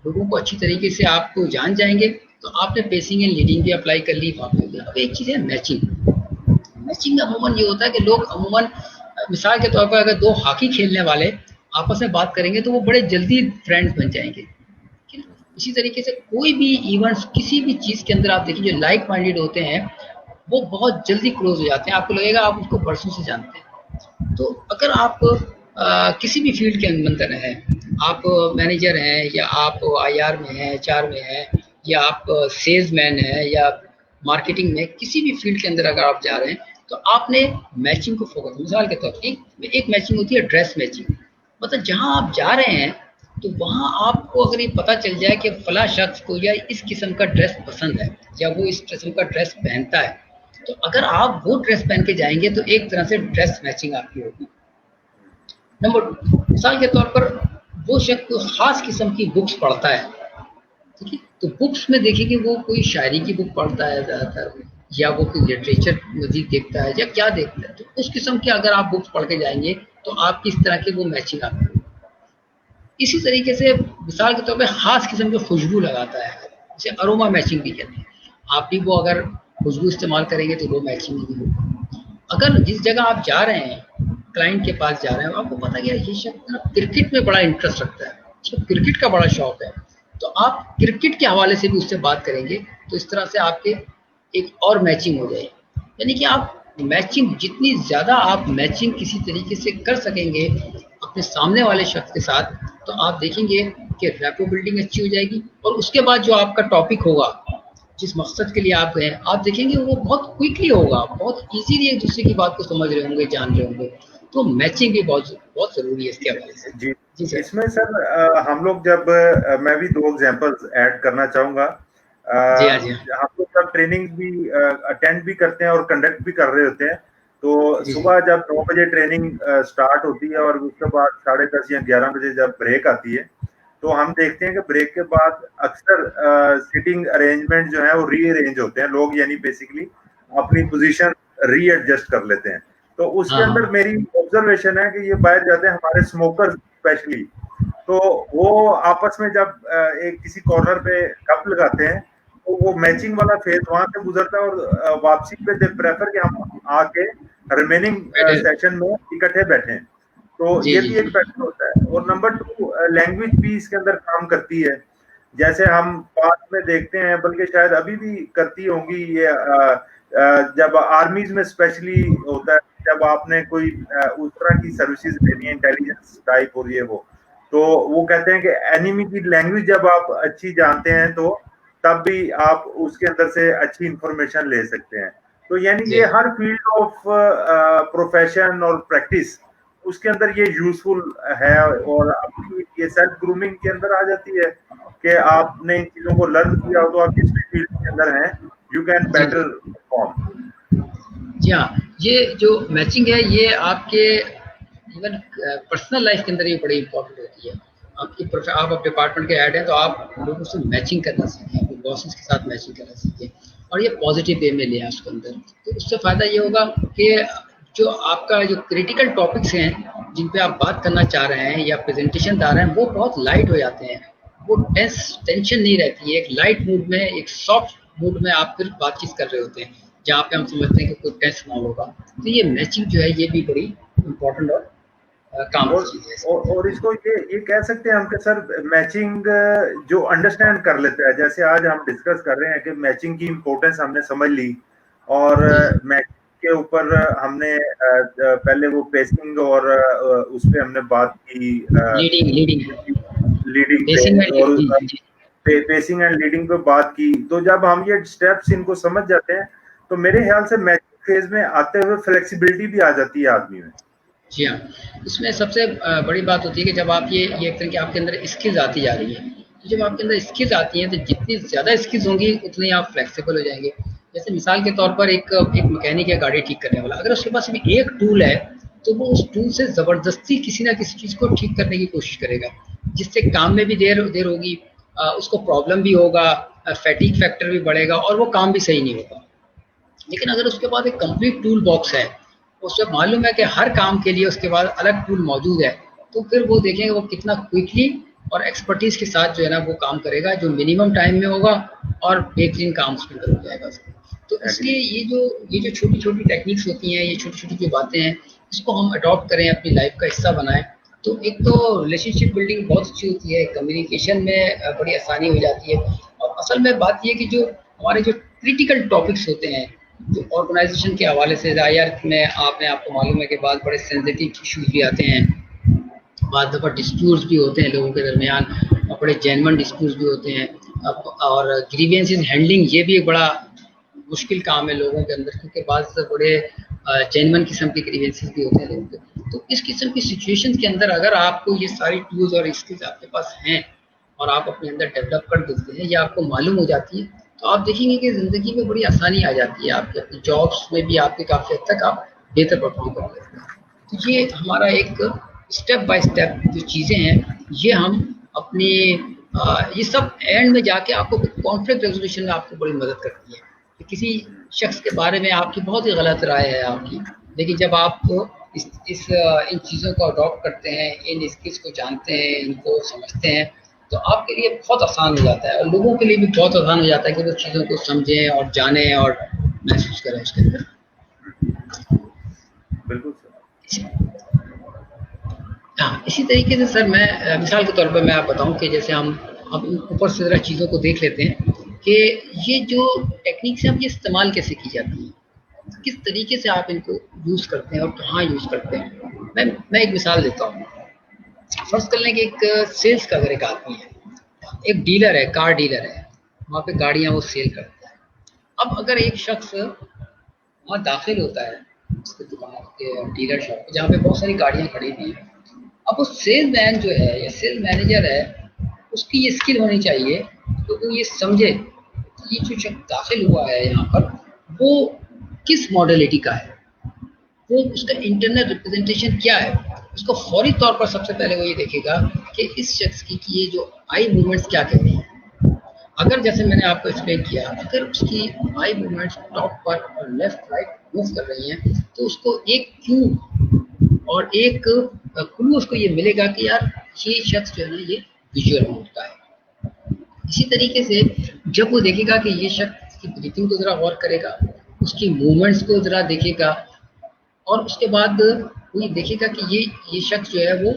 लोगों को अच्छी तरीके से आपको जान जाएंगे, तो आपने पेसिंग एंड लीडिंग भी अप्लाई कर ली वहाँ पे। अब एक चीज़ है मैचिंग। मैचिंग में अमूमन ये होता है कि लोग अमूमन मिसाल के तौर पर अगर दो हॉकी खेलने वाले आपस में बात करेंगे तो वो बड़े जल्दी फ्रेंड्स बन जाएंगे। इसी तरीके से कोई भी इवेंट्स, किसी भी चीज़ के अंदर आप देखिए जो लाइक माइंडेड होते हैं वो बहुत जल्दी क्लोज हो जाते हैं, आपको लगेगा आप उसको बरसों से जानते हैं। तो अगर आप किसी भी फील्ड के अंदर हैं, आप मैनेजर हैं या आप आईआर में हैं, एचआर में हैं, या आप सेल्स मैन हैं या मार्केटिंग में, किसी भी फील्ड के अंदर अगर आप जा रहे हैं तो आपने मैचिंग को फोकस, मिसाल के तौर पर एक मैचिंग होती है ड्रेस मैचिंग, मतलब जहाँ आप जा रहे हैं तो वहाँ आपको अगर ये पता चल जाए कि फला शख्स को या इस किस्म का ड्रेस पसंद है या वो इस किस्म का ड्रेस पहनता है, तो अगर आप वो ड्रेस पहन के जाएंगे तो एक तरह से ड्रेस मैचिंग आपकी होगी। नंबर 2, मिसाल के तौर पर वो शख्स कोई खास किस्म की बुक्स पढ़ता है, ठीक है, तो बुक्स में देखेंगे वो कोई शायरी की बुक पढ़ता है ज़्यादातर, या वो कोई लिटरेचर मजीद देखता है या क्या देखता है, तो उस किस्म की अगर आप बुक्स पढ़ के जाएंगे तो आप किस तरह की वो मैचिंग आपकी होगी। इसी तरीके से मिसाल के तौर पे खास किस्म की खुशबू लगाता है, इसे अरोमा मैचिंग भी कहते हैं, आप भी वो अगर खुशबू इस्तेमाल करेंगे तो वो मैचिंग भी होगी। अगर जिस जगह आप जा रहे हैं, क्लाइंट के पास जा रहे हैं, आपको पता है ये शख्स क्रिकेट में बड़ा इंटरेस्ट रखता है, उसको क्रिकेट का बड़ा शौक है, तो आप क्रिकेट के हवाले से भी उससे बात करेंगे, तो इस तरह से आपके एक और मैचिंग हो जाएगी। यानी कि आप मैचिंग, जितनी ज़्यादा आप मैचिंग किसी तरीके से कर सकेंगे अपने सामने वाले शख्स के साथ, तो आप देखेंगे कि रैपो बिल्डिंग अच्छी हो जाएगी। और उसके बाद जो आपका टॉपिक होगा, जिस मकसद के लिए आप गए, आप देखेंगे वो बहुत क्विकली होगा, बहुत इजीली एक दूसरे की बात को समझ रहे होंगे, जान रहे होंगे। तो मैचिंग भी बहुत बहुत ज़रूरी है इसके हवाले से। जी सर। इसमें सर हम लोग जब मैं भी 2 एग्जांपल्स ऐड करना चाहूँगा। जी हाँ, जी हम लोग जब ट्रेनिंग भी अटेंड भी करते हैं और कंडक्ट भी कर रहे होते हैं, तो सुबह जब 9 बजे ट्रेनिंग स्टार्ट होती है और उसके बाद 10:30 या 11 बजे जब ब्रेक आती है, तो हम देखते हैं कि ब्रेक के बाद अक्सर सिटिंग अरेंजमेंट जो है वो रीअरेंज होते हैं लोग, यानी बेसिकली अपनी पोजीशन रीएडजस्ट कर लेते हैं। तो उसके अंदर मेरी ऑब्जर्वेशन है कि ये बाहर जाते हैं हमारे स्मोकर्स स्पेशली, तो वो आपस में जब एक किसी कॉर्नर पे गप लगाते हैं तो वो मैचिंग वाला फेज वहां से गुजरता है और वापसी पे दे प्रेफर कि हम आके रिमेनिंग सेशन में इकट्ठे बैठे। तो ये भी एक फैक्टर होता है। और नंबर 2, लैंग्वेज भी इसके अंदर काम करती है, जैसे हम पास में देखते हैं, बल्कि शायद अभी भी करती होंगी ये, जब आर्मीज में स्पेशली होता है, जब आपने कोई उस तरह की सर्विसेज लेनी है, इंटेलिजेंस टाइप और ये वो, तो वो कहते हैं कि एनिमी की लैंग्वेज जब आप अच्छी जानते हैं तो तब भी आप उसके अंदर से अच्छी इंफॉर्मेशन ले सकते हैं। तो यानी ये हर फील्ड ऑफ प्रोफेशन और प्रैक्टिस उसके अंदर ये यूजफुल है। और आपकी ये सेल्फ ग्रूमिंग के अंदर आ जाती है कि आपने इन चीजों को लर्न किया हो तो आप जिस भी फील्ड के अंदर हैं, यू कैन बेटर परफॉर्म। जी हाँ, ये जो मैचिंग है ये आपके इवन पर्सनल लाइफ के अंदर ये बड़ी इंपॉर्टेंट होती है। आप अब डिपार्टमेंट के हेड हैं तो आप लोगों से मैचिंग करना सीखें, अपने बॉसेस के साथ मैचिंग करना सीखें और ये पॉजिटिव वे में लें उसके अंदर। तो उससे फ़ायदा ये होगा कि जो आपका जो क्रिटिकल टॉपिक्स हैं जिन पे आप बात करना चाह रहे हैं या प्रेजेंटेशन दे रहे हैं वो बहुत लाइट हो जाते हैं, वो टेंशन नहीं रहती है। एक लाइट मूड में, एक सॉफ्ट मूड में आप फिर बातचीत कर रहे होते हैं जहाँ पे हम समझते हैं कि कोई टेंस ना होगा। तो ये मैचिंग जो है ये भी बड़ी इम्पोर्टेंट और काम की चीज़ है। और इसको ये कह सकते हैं हम कि सर मैचिंग जो अंडरस्टैंड कर लेता है, जैसे आज हम डिस्कस कर रहे हैं कि मैचिंग की इम्पोर्टेंस हमने समझ ली और मैचिंग के ऊपर हमने पहले वो पेसिंग और उस पे हमने बात की, पेसिंग एंड लीडिंग पे बात की। तो जब हम ये स्टेप्स इनको समझ जाते हैं तो मेरे ख्याल से मैचिंग फेज में आते हुए फ्लेक्सिबिलिटी भी आ जाती है आदमी में। जी हाँ, इसमें सबसे बड़ी बात होती है कि जब आप ये एक तरह की आपके अंदर स्किल्स आती जा रही है, तो जब आपके अंदर स्किल्स आती हैं तो जितनी ज़्यादा स्किल्स होंगी उतने आप फ्लेक्सिबल हो जाएंगे। जैसे मिसाल के तौर पर एक मैकेनिक है गाड़ी ठीक करने वाला, अगर उसके पास भी एक टूल है तो वो उस टूल से ज़बरदस्ती किसी ना किसी चीज़ को ठीक करने की कोशिश करेगा, जिससे काम में भी देर होगी, उसको प्रॉब्लम भी होगा, फैटिग फैक्टर भी बढ़ेगा और वो काम भी सही नहीं होगा। लेकिन अगर उसके पास एक कंप्लीट टूल बॉक्स है, उससे मालूम है कि हर काम के लिए उसके बाद अलग टूल मौजूद है, तो फिर वो देखेंगे वो कितना क्विकली और एक्सपर्टीज के साथ जो है ना वो काम करेगा, जो मिनिमम टाइम में होगा और बेहतरीन काम उसके अंदर हो जाएगा। तो इसलिए ये जो छोटी छोटी टेक्निक्स होती हैं, ये छोटी छोटी जो बातें हैं, इसको हम अडॉप्ट करें, अपनी लाइफ का हिस्सा बनाएं, तो एक तो रिलेशनशिप बिल्डिंग बहुत अच्छी होती है, कम्युनिकेशन में बड़ी आसानी हो जाती है। और असल में बात ये कि जो हमारे जो क्रिटिकल टॉपिक्स होते हैं जो ऑर्गेनाइजेशन के हवाले से IR में आपको मालूम है कि बाद बड़े सेंसिटिव इश्यूज भी आते हैं, बाद दफ़ा डिस्प्यूट्स भी होते हैं लोगों के दरमियान, और बड़े जेन्युइन डिस्प्यूट्स भी होते हैं। और ग्रीवेंसेस हैंडलिंग ये भी एक बड़ा मुश्किल काम है लोगों के अंदर, क्योंकि बाद से बड़े जेन्युइन किस्म के ग्रीवेंसेस भी होते हैं लोगों के। तो इस किस्म की सिचुएशंस के अंदर अगर आपको ये सारी टूल्स और स्किल्स आपके पास हैं और आप अपने अंदर डेवलप कर देते हैं या आपको मालूम हो जाती है, तो आप देखेंगे कि ज़िंदगी में बड़ी आसानी आ जाती है, आपके अपनी जॉब्स में भी आपके काफ़ी हद तक आप बेहतर परफॉर्म कर लेते हैं। तो ये हमारा एक स्टेप बाय स्टेप जो चीज़ें हैं ये हम अपनी ये सब एंड में जाके आपको कॉन्फ्लिक्ट रेजोल्यूशन में आपको बड़ी मदद करती है। कि किसी शख्स के बारे में आपकी बहुत ही गलत राय है आपकी, लेकिन जब आप इन चीज़ों को अडॉप्ट करते हैं, इन स्किल्स को जानते हैं, इनको समझते हैं, तो आपके लिए बहुत आसान हो जाता है और लोगों के लिए भी बहुत आसान हो जाता है कि वो चीज़ों को समझें और जानें और महसूस करें उसके अंदर। बिल्कुल हाँ, इसी तरीके से सर मैं मिसाल के तौर पर मैं आप बताऊं कि जैसे हम अब ऊपर से ज़रा चीज़ों को देख लेते हैं कि ये जो टेक्निक्स हैं ये इस्तेमाल कैसे की जाती हैं, किस तरीके से आप इनको यूज़ करते हैं और कहाँ यूज़ करते हैं। मैं एक मिसाल देता हूँ। फर्ज कर लें कि एक सेल्स का अगर एक आदमी है, एक डीलर है, कार डीलर है, वहाँ पे गाड़ियाँ वो सेल करता है। अब अगर एक शख्स वहाँ दाखिल होता है उसके दुकान के डीलर शॉप पे जहाँ पे बहुत सारी गाड़ियाँ खड़ी हुई हैं, अब वो सेल मैन जो है या सेल मैनेजर है उसकी ये स्किल होनी चाहिए तो वो ये समझे कि ये जो शख्स दाखिल हुआ है यहाँ पर वो किस मॉडलिटी का है, वो उसका इंटरनल रिप्रेजेंटेशन क्या है। उसको फौरी तौर पर सबसे पहले वो ये देखेगा कि इस शख्स की ये जो आई मूवमेंट्स क्या कहती हैं। अगर जैसे मैंने आपको एक्सप्लेन किया, अगर उसकी आई मूवमेंट्स टॉप पर और लेफ्ट राइट मूव कर रही हैं तो उसको एक क्यू और एक क्लू उसको ये मिलेगा कि यार ये शख्स जो है ना ये विजुअल मोड का है। इसी तरीके से जब वो देखेगा कि ये शख्स की ब्रीथिंग को ज़रा गौर करेगा, उसकी मूवमेंट्स को ज़रा देखेगा और उसके बाद वो ये देखेगा कि ये शख्स जो है वो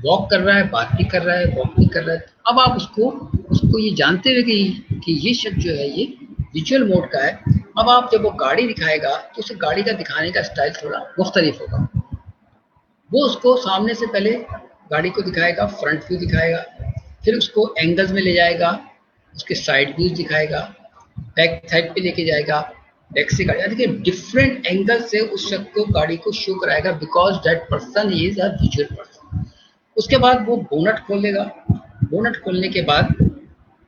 वॉक कर रहा है, बात भी कर रहा है, वॉक भी कर रहा है। अब आप उसको ये जानते हुए कि ये शख्स जो है ये विजुअल मोड का है, अब आप जब वो गाड़ी दिखाएगा तो उसे गाड़ी का दिखाने का स्टाइल थोड़ा मुख्तलिफ होगा। वो उसको सामने से पहले गाड़ी को दिखाएगा, फ्रंट व्यू दिखाएगा, फिर उसको एंगल्स में ले जाएगा, उसके साइड व्यूज दिखाएगा, बैक साइड पे लेके जाएगा, बैक से गाड़ी देखिए डिफरेंट एंगल से उस शख्स को गाड़ी को शो कराएगा because that person is a visual person. उसके बाद वो बोनट खोलेगा, बोनट खोलने के बाद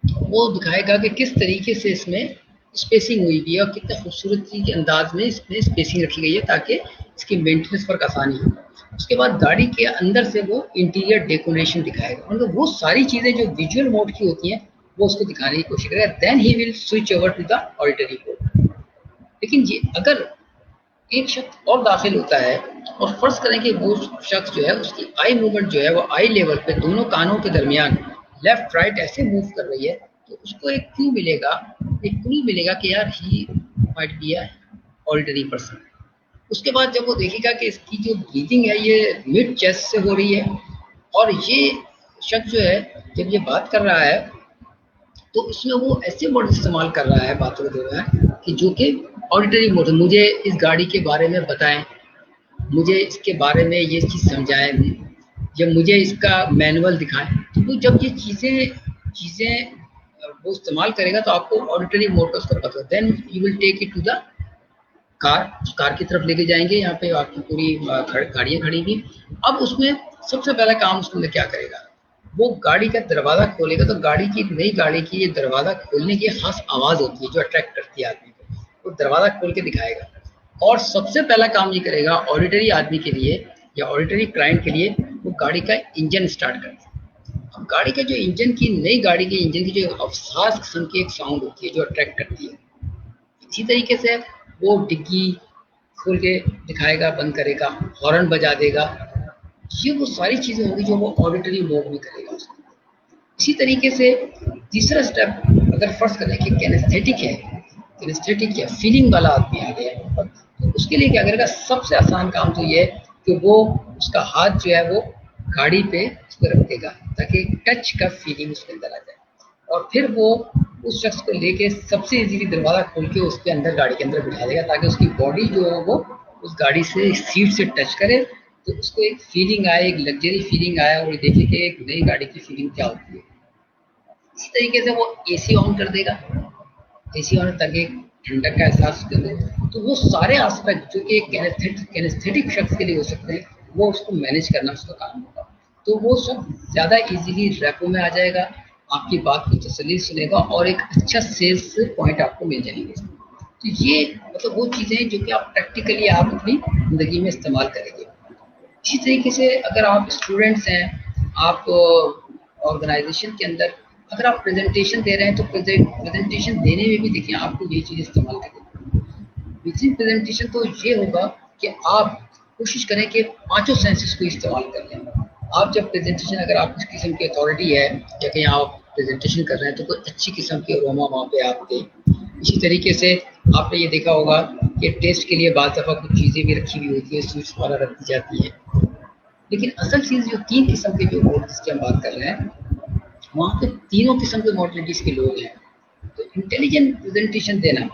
वो दिखाएगा कि किस तरीके से इसमें स्पेसिंग हुई हुई है और कितने खूबसूरती के अंदाज में इसमें स्पेसिंग रखी गई है ताकि इसकी मेंटेनेंस पर आसानी हो। उसके बाद गाड़ी के अंदर से वो इंटीरियर डेकोरेशन दिखाएगा, मतलब वो सारी चीज़ें जो विजुअल मोड की होती हैं वो उसको दिखाने की कोशिश करेगा। Then he will switch over to the auditory mode. लेकिन ये अगर एक शख्स और दाखिल होता है और फर्ज करें कि वो शख्स जो है उसकी आई मूवमेंट जो है वो आई लेवल पे दोनों कानों के दरमियान लेफ्ट राइट ऐसे मूव कर रही है, तो उसको एक क्लू मिलेगा, एक क्लू मिलेगा कि यार he might be a auditory person. उसके बाद जब वो देखेगा कि इसकी जो ब्रीदिंग है ये मिड चेस्ट से हो रही है और ये शख्स जो है जब ये बात कर रहा है तो उसमें वो ऐसे वर्ड इस्तेमाल कर रहा है बातों के दौरान कि जो कि ऑडिटरी मोड, मुझे इस गाड़ी के बारे में बताएं, मुझे इसके बारे में ये चीज़ समझाएं, जब मुझे इसका मैनुअल दिखाएं। तो वो जब ये चीज़ें वो इस्तेमाल करेगा तो आपको ऑडिटरी मोड का उसका पता, then you will take it to the car की तरफ लेके जाएंगे। यहाँ पे आपकी पूरी गाड़ियाँ खड़ी हुई। अब उसमें सबसे पहला काम उसके अंदर क्या करेगा, वो गाड़ी का दरवाज़ा खोलेगा। तो गाड़ी की नई गाड़ी की ये दरवाज़ा खोलने की खास आवाज़ होती है जो अट्रैक्ट करती है आदमी को, वो दरवाज़ा खोल के दिखाएगा। और सबसे पहला काम ये करेगा ऑडिटरी आदमी के लिए या ऑडिटरी क्लाइंट के लिए, वो गाड़ी का इंजन स्टार्ट करता है। अब गाड़ी का जो इंजन की नई गाड़ी के इंजन की जो अवसास किस्म की एक साउंड होती है जो अट्रैक्ट करती है, इसी तरीके से वो डिग्गी खोल के दिखाएगा, बंद करेगा, हॉर्न बजा देगा। ये वो सारी चीज़ें होंगी जो वो ऑडिटरी मोड में करेगा उसको। इसी तरीके से तीसरा स्टेप अगर फर्ज करें कि कैनेस्थेटिक या फीलिंग वाला आदमी आ गया है तो उसके लिए क्या करेगा, सबसे आसान काम तो ये है कि वो उसका हाथ जो है वो गाड़ी पे उस पर रख देगा ताकि टच का फीलिंग उसके अंदर आ जाए और फिर वो उस शख्स को लेके सबसे इजीली दरवाज़ा खोल के उसके अंदर गाड़ी के अंदर बिठा देगा ताकि उसकी बॉडी जो है वो उस गाड़ी से सीट से टच करे, तो उसको एक फीलिंग आए, एक लग्जरी फीलिंग आए और देखे कि एक नई गाड़ी की फीलिंग क्या होती है। इसी तरीके से वो एसी ऑन कर देगा, एसी ऑन ताकि ठंडक का एहसास उसके अंदर। तो वो सारे एस्पेक्ट जो कि एक कैनेस्थेटिक शख्स के लिए हो सकते हैं वो उसको मैनेज करना उसका काम होगा। तो वो सब ज़्यादा इजीली रैपो में आ जाएगा, आपकी बात को तसल्ली सुनेगा और एक अच्छा सेल्स पॉइंट आपको मिल जाएंगे। तो ये मतलब वो चीज़ें जो कि आप प्रैक्टिकली आप अपनी ज़िंदगी में इस्तेमाल करेंगे। इसी तरीके से अगर आप स्टूडेंट्स हैं, आप ऑर्गेनाइजेशन के अंदर अगर आप प्रेजेंटेशन दे रहे हैं तो प्रेजेंटेशन देने में भी देखिए आपको ये चीज़ इस्तेमाल करें। बेसिक प्रेजेंटेशन तो ये होगा कि आप कोशिश करें कि पांचों सेंसेस को इस्तेमाल कर लें। आप जब प्रेजेंटेशन अगर आप किस किस्म की अथॉरिटी है या कहीं आप प्रेजेंटेशन कर रहे हैं तो कोई अच्छी किस्म की अरोमा वहाँ पे आप दें। इसी तरीके से आपने ये देखा होगा कि टेस्ट के लिए बाज़ दफ़ा कुछ चीज़ें भी रखी हुई होती है, स्वीट्स वगैरह रखी जाती है। लेकिन असल चीज़ जो तीन किस्म के जो मॉडल्स की हम बात कर रहे हैं वहाँ पे तीनों किस्म के मॉडलिटीज़ के लोग हैं। तो इंटेलिजेंट प्रेजेंटेशन देना,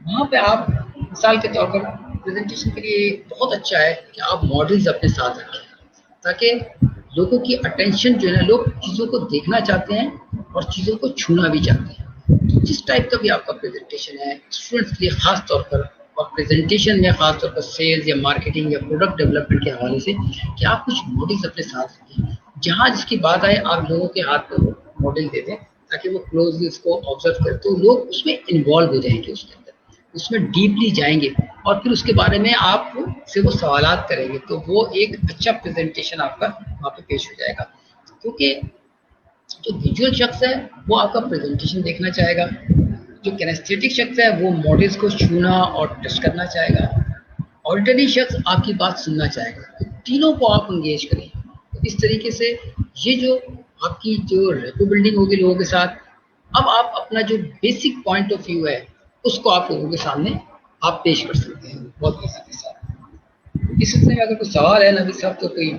वहाँ पे आप मिसाल के तौर पर प्रेजेंटेशन के लिए बहुत अच्छा है कि आप मॉडल्स अपने साथ रखें ताकि लोगों की अटेंशन जो है ना, लोग चीज़ों को देखना चाहते हैं और चीज़ों को छूना भी चाहते हैं। तो जिस टाइप का भी आपका प्रेजेंटेशन है स्टूडेंट्स के लिए ख़ास तौर पर, और प्रेजेंटेशन में ख़ास तौर पर सेल्स या मार्केटिंग या प्रोडक्ट डेवलपमेंट के हवाले से कि आप कुछ मॉडल्स अपने साथ रखें, जहाँ जिसकी बात आए आप लोगों के हाथ में मॉडल दे दें ताकि वो क्लोजली उसको ऑब्जर्व करें तो लोग उसमें इन्वॉल्व हो जाएंगे, उसके अंदर उसमें डीपली जाएंगे और फिर उसके बारे में आप से वो सवालात करेंगे तो वो एक अच्छा प्रेजेंटेशन आपका वहाँ पे पेश हो जाएगा। क्योंकि जो विजुअल शख्स है वो आपका प्रेजेंटेशन देखना चाहेगा, जो कैनेस्थेटिक शख्स है वो मॉडल्स को छूना और टच करना चाहेगा, ऑडिटरी शख्स आपकी बात सुनना चाहेगा। तो तीनों को आप इंगेज करें। तो इस तरीके से ये जो आपकी जो रेपो बिल्डिंग होगी लोगों के साथ, अब आप अपना जो बेसिक पॉइंट ऑफ व्यू है उसको आप लोगों के सामने आप पेश कर सकते हैं बहुत मजा के साथ। इस सिलसिले में अगर कोई सवाल है नबी साहब तो कोई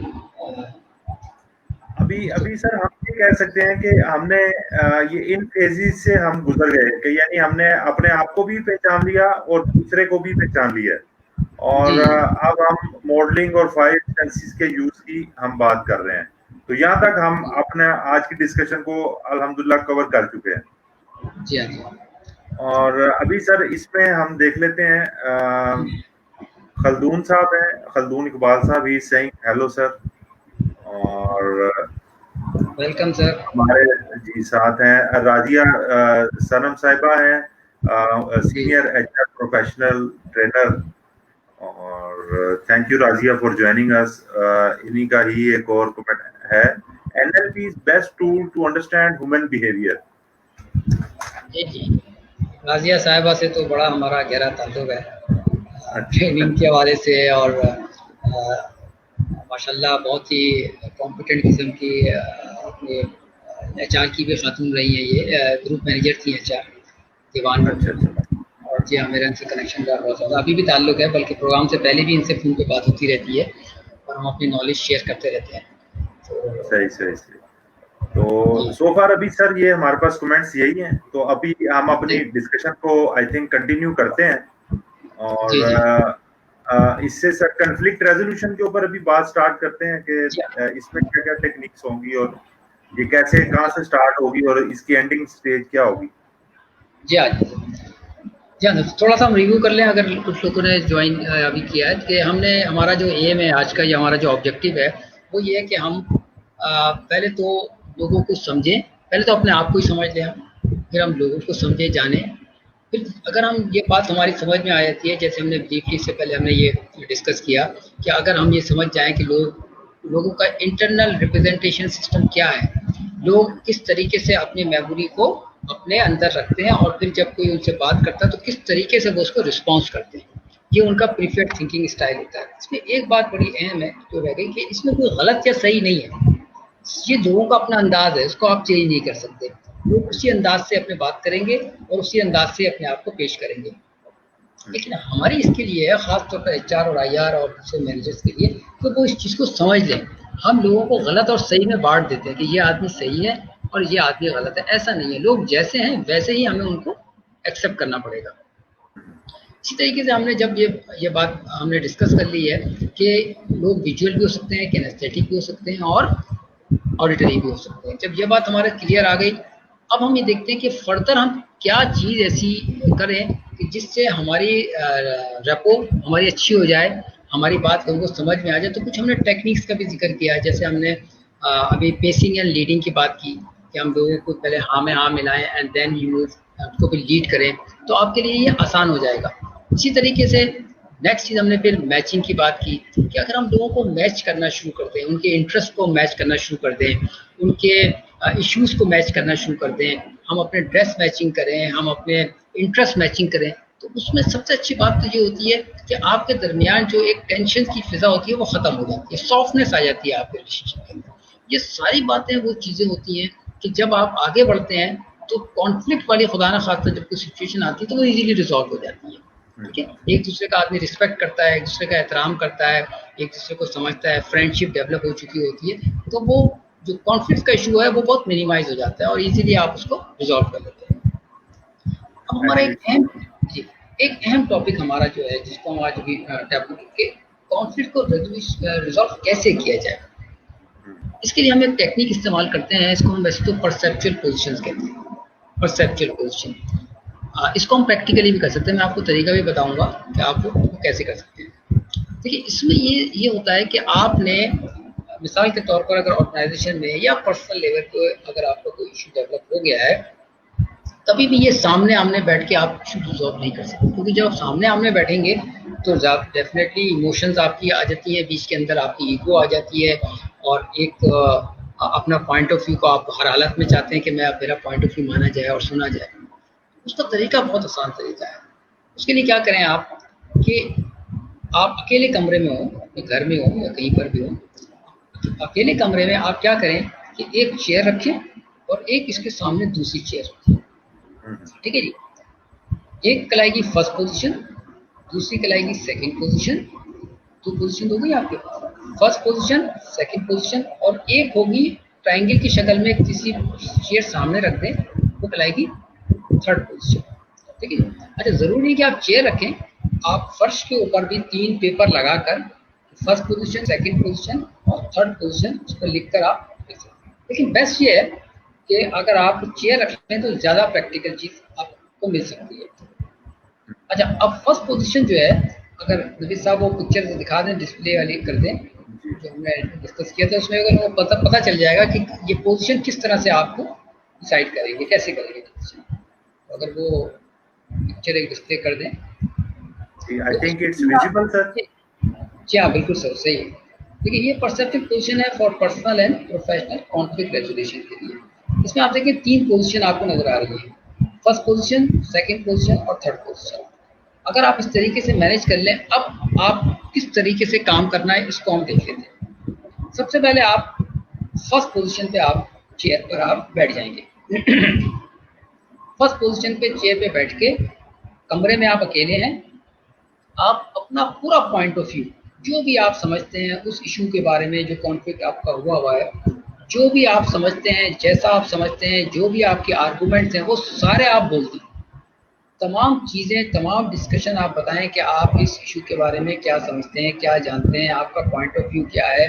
अभी सर हम ये कह सकते हैं कि हमने ये इन फेजेस से हम गुजर गए कि यानी हमने अपने आप को भी पहचान लिया और दूसरे को भी पहचान लिया और अब हम मॉडलिंग और 5 सेंसेस के यूज की हम बात कर रहे हैं। तो यहाँ तक हम अपने आज की डिस्कशन को अल्हम्दुलिल्लाह कवर कर चुके हैं। जी हाँ। और अभी सर इसमें हम देख लेते हैं खलदून साहब हैं, खलदून इकबाल साहब ही सेइंग हेलो सर और वेलकम सर। हमारे जी साथ हैं राजिया सनम साहिबा हैं, senior HR professional trainer. और thank you Razia for joining us. इन्हीं का ही एक और कमेंट है, NLP is best tool to understand human behavior. जी, राजिया साहिबा से तो बड़ा हमारा गहरा ताल्लुक है ट्रेनिंग के हवाले से, और माशाल्लाह बहुत ही कॉम्पिटेंट किस्म की अपने HR की भी खातून रही हैं. ये ग्रुप मैनेजर थी HR दीवान में. और जी हाँ, मेरा इनसे कनेक्शन का बहुत ज़्यादा अभी भी ताल्लुक है, बल्कि प्रोग्राम से पहले भी इनसे फ़ोन पे बात होती रहती है और हम अपनी नॉलेज शेयर करते रहते हैं. तो सही. तो सो फार अभी सर ये हमारे पास कमेंट्स यही हैं, तो अभी हम अपनी डिस्कशन को आई थिंक कंटिन्यू करते हैं. और इससे सर कंफ्लिक्ट रेजोल्यूशन के ऊपर अभी बात स्टार्ट करते हैं कि इसमें क्या क्या टेक्निक्स होंगी और ये कैसे कहाँ से स्टार्ट होगी और इसकी एंडिंग स्टेज क्या होगी. जी हाँ, थोड़ा सा हम रिव्यू कर लें. अगर कुछ लोगों ने ज्वाइन अभी किया है कि हमारा जो एम है आज का, या हमारा जो ऑब्जेक्टिव है वो ये है कि हम पहले तो लोगों को समझें. पहले तो अपने आप को ही समझ लें हम, फिर हम लोगों को समझें, जानें. फिर अगर हम ये बात हमारी समझ में आ जाती है, जैसे हमने ब्रीफली से पहले हमने ये डिस्कस किया कि अगर हम ये समझ जाएं कि लोगों का इंटरनल रिप्रेजेंटेशन सिस्टम क्या है, लोग किस तरीके से अपनी मेमोरी को अपने अंदर रखते हैं, और फिर जब कोई उनसे बात करता है तो किस तरीके से वो उसको रिस्पॉन्स करते हैं, ये उनका प्रीफर्ड थिंकिंग स्टाइल होता है. इसमें एक बात बड़ी अहम है जो रह गई कि इसमें कोई गलत या सही नहीं है. ये लोगों का अपना अंदाज है, उसको आप चेंज नहीं कर सकते. लोग उसी अंदाज से अपने बात करेंगे और उसी अंदाज से अपने आप को पेश करेंगे. लेकिन हमारी इसके लिए है खासतौर पर HR और IR और दूसरे मैनेजर्स के लिए, तो वो इस चीज़ को समझ लें. हम लोगों को गलत और सही में बांट देते हैं कि ये आदमी सही है और ये आदमी गलत है. ऐसा नहीं है. लोग जैसे हैं वैसे ही हमें उनको एक्सेप्ट करना पड़ेगा. इसी तरीके से हमने जब ये बात हमने डिस्कस कर ली है कि लोग विजुअल भी हो सकते हैं, किनेस्थेटिक भी हो सकते हैं और ऑडिटरी भी हो सकते हैं. जब ये बात हमारे क्लियर आ गई, अब हम ये देखते हैं कि फर्दर हम क्या चीज़ ऐसी करें कि जिससे हमारी रेपो हमारी अच्छी हो जाए, हमारी बात लोगों को समझ में आ जाए. तो कुछ हमने टेक्निक्स का भी जिक्र किया है. जैसे हमने अभी पेसिंग एंड लीडिंग की बात की कि हम लोगों को पहले हाँ में हाँ मिलाएं एंड देन यू उसको फिर लीड करें, तो आपके लिए ये आसान हो जाएगा. इसी तरीके से नेक्स्ट चीज़ हमने फिर मैचिंग की बात की कि अगर हम लोगों को मैच करना शुरू करते हैं, उनके इंटरेस्ट को मैच करना शुरू कर दें, उनके इश्यूज़ को मैच करना शुरू कर दें, हम अपने ड्रेस मैचिंग करें, हम अपने इंटरेस्ट मैचिंग करें, तो उसमें सबसे अच्छी बात तो ये होती है कि आपके दरमियान जो एक टेंशन की फिजा होती है वो ख़त्म हो जाती है, सॉफ्टनेस आ जाती है आपके रिलेशनशिप के अंदर. ये सारी बातें वो चीज़ें होती हैं कि जब आप आगे बढ़ते हैं तो कॉन्फ्लिक्ट वाली खुदा ना खास्ता जब कोई सिचुएशन आती है तो वो इजीली रिजॉल्व हो जाती है. ठीक है, एक दूसरे का आदमी रिस्पेक्ट करता है, एक दूसरे का एहतराम करता है, एक दूसरे को समझता है, फ्रेंडशिप डेवलप हो चुकी होती है, तो वो जो कॉन्फ्लिक्ट का इशू है वो बहुत मिनिमाइज हो जाता है और इजीली आप उसको रिजॉल्व कर लेते हैं. अब हमारा एक अहम टॉपिक हमारा जो है जिसको हम आज भी टैकल करके कॉन्फ्लिक्ट को रिजॉल्व कैसे किया जाए, इसके लिए हम एक टेक्निक इस्तेमाल करते हैं. इसको हम वैसे तो परसेप्चुअल पोजीशंस कहते हैं. परसेप्चुअल पोजीशन, इसको हम प्रैक्टिकली भी कर सकते हैं. मैं आपको तरीका भी बताऊंगा कि आप कैसे कर सकते हैं. देखिए, इसमें ये होता है कि आपने मिसाल के तौर पर अगर ऑर्गेनाइजेशन में या पर्सनल लेवल पे अगर आपका कोई इशू डेवलप हो गया है, तभी भी ये सामने आमने बैठ के आप इशू रिजॉल्व नहीं कर सकते, क्योंकि जब आप सामने आमने बैठेंगे तो डेफिनेटली इमोशंस आपकी आ जाती है बीच के अंदर, आपकी ईगो आ जाती है और एक अपना पॉइंट ऑफ व्यू को आप हर हालत में चाहते हैं कि मेरा पॉइंट ऑफ व्यू माना जाए और सुना जाए. उसका तरीका बहुत आसान तरीका है. उसके लिए क्या करें आप कि आप अकेले कमरे में हो, अपने घर में हो या कहीं पर भी हो, अकेले कमरे में आप क्या करें कि एक चेयर रखें और एक इसके सामने दूसरी चेयर रखें. ठीक है जी, एक कहलाएगी फर्स्ट पोजीशन, दूसरी कहलाएगी सेकंड पोजीशन. 2 पोजीशन हो गई आपके पास, फर्स्ट पोजीशन, सेकंड पोजीशन, और एक होगी ट्रायंगल की शक्ल में किसी चेयर सामने रख दें, वो कहलाएगी थर्ड पोजीशन. ठीक है. अच्छा, जरूरी नहीं कि आप चेयर रखें, आप फर्श के ऊपर भी 3 पेपर लगाकर फर्स्ट पोजीशन, सेकंड पोजीशन और थर्ड पोजीशन उस पर लिखकर आप लिख सकते हैं. लेकिन बेस्ट ये है कि अगर आप चेयर रखें तो ज़्यादा प्रैक्टिकल चीज़ आपको मिल सकती है. अच्छा, अब फर्स्ट पोजीशन जो है, अगर नबी साहब वो पिक्चर दिखा दें, डिस्प्ले वाली कर दें जो हमने डिस्कस किया था, उसमें अगर वो पता चल जाएगा कि ये पोजीशन किस तरह से आपको डिसाइड करेंगे, कैसे करेंगे पोजीशन. अगर वो पिक्चर एक डिस्प्ले कर दें। I think it's visible sir. जी हाँ, बिल्कुल सर, सही है। देखिए, ये परसेप्टिव पोजीशन है for personal and professional conflict resolution के लिए। इसमें आप देखिए 3 पोजीशन आपको नजर आ रही है, फर्स्ट पोजीशन, सेकंड पोजीशन और थर्ड पोजीशन। अगर आप इस तरीके से मैनेज कर लें, अब आप किस तरीके से काम करना है इसको हम देख लेते हैं। सबसे पहले आप फर्स्ट पोजीशन पे आप चेयर पर आप बैठ जाएंगे। फर्स्ट पोजीशन पे चेयर पे बैठ के कमरे में आप अकेले हैं, आप अपना पूरा पॉइंट ऑफ व्यू जो भी आप समझते हैं उस इशू के बारे में, जो कॉन्फ्लिक्ट आपका हुआ है, जो भी आप समझते हैं, जैसा आप समझते हैं, जो भी आपके आर्गूमेंट्स हैं, वो सारे आप बोलते हैं। तमाम चीज़ें, तमाम डिस्कशन आप बताएं कि आप इस इशू के बारे में क्या समझते हैं, क्या जानते हैं, आपका पॉइंट ऑफ व्यू क्या है,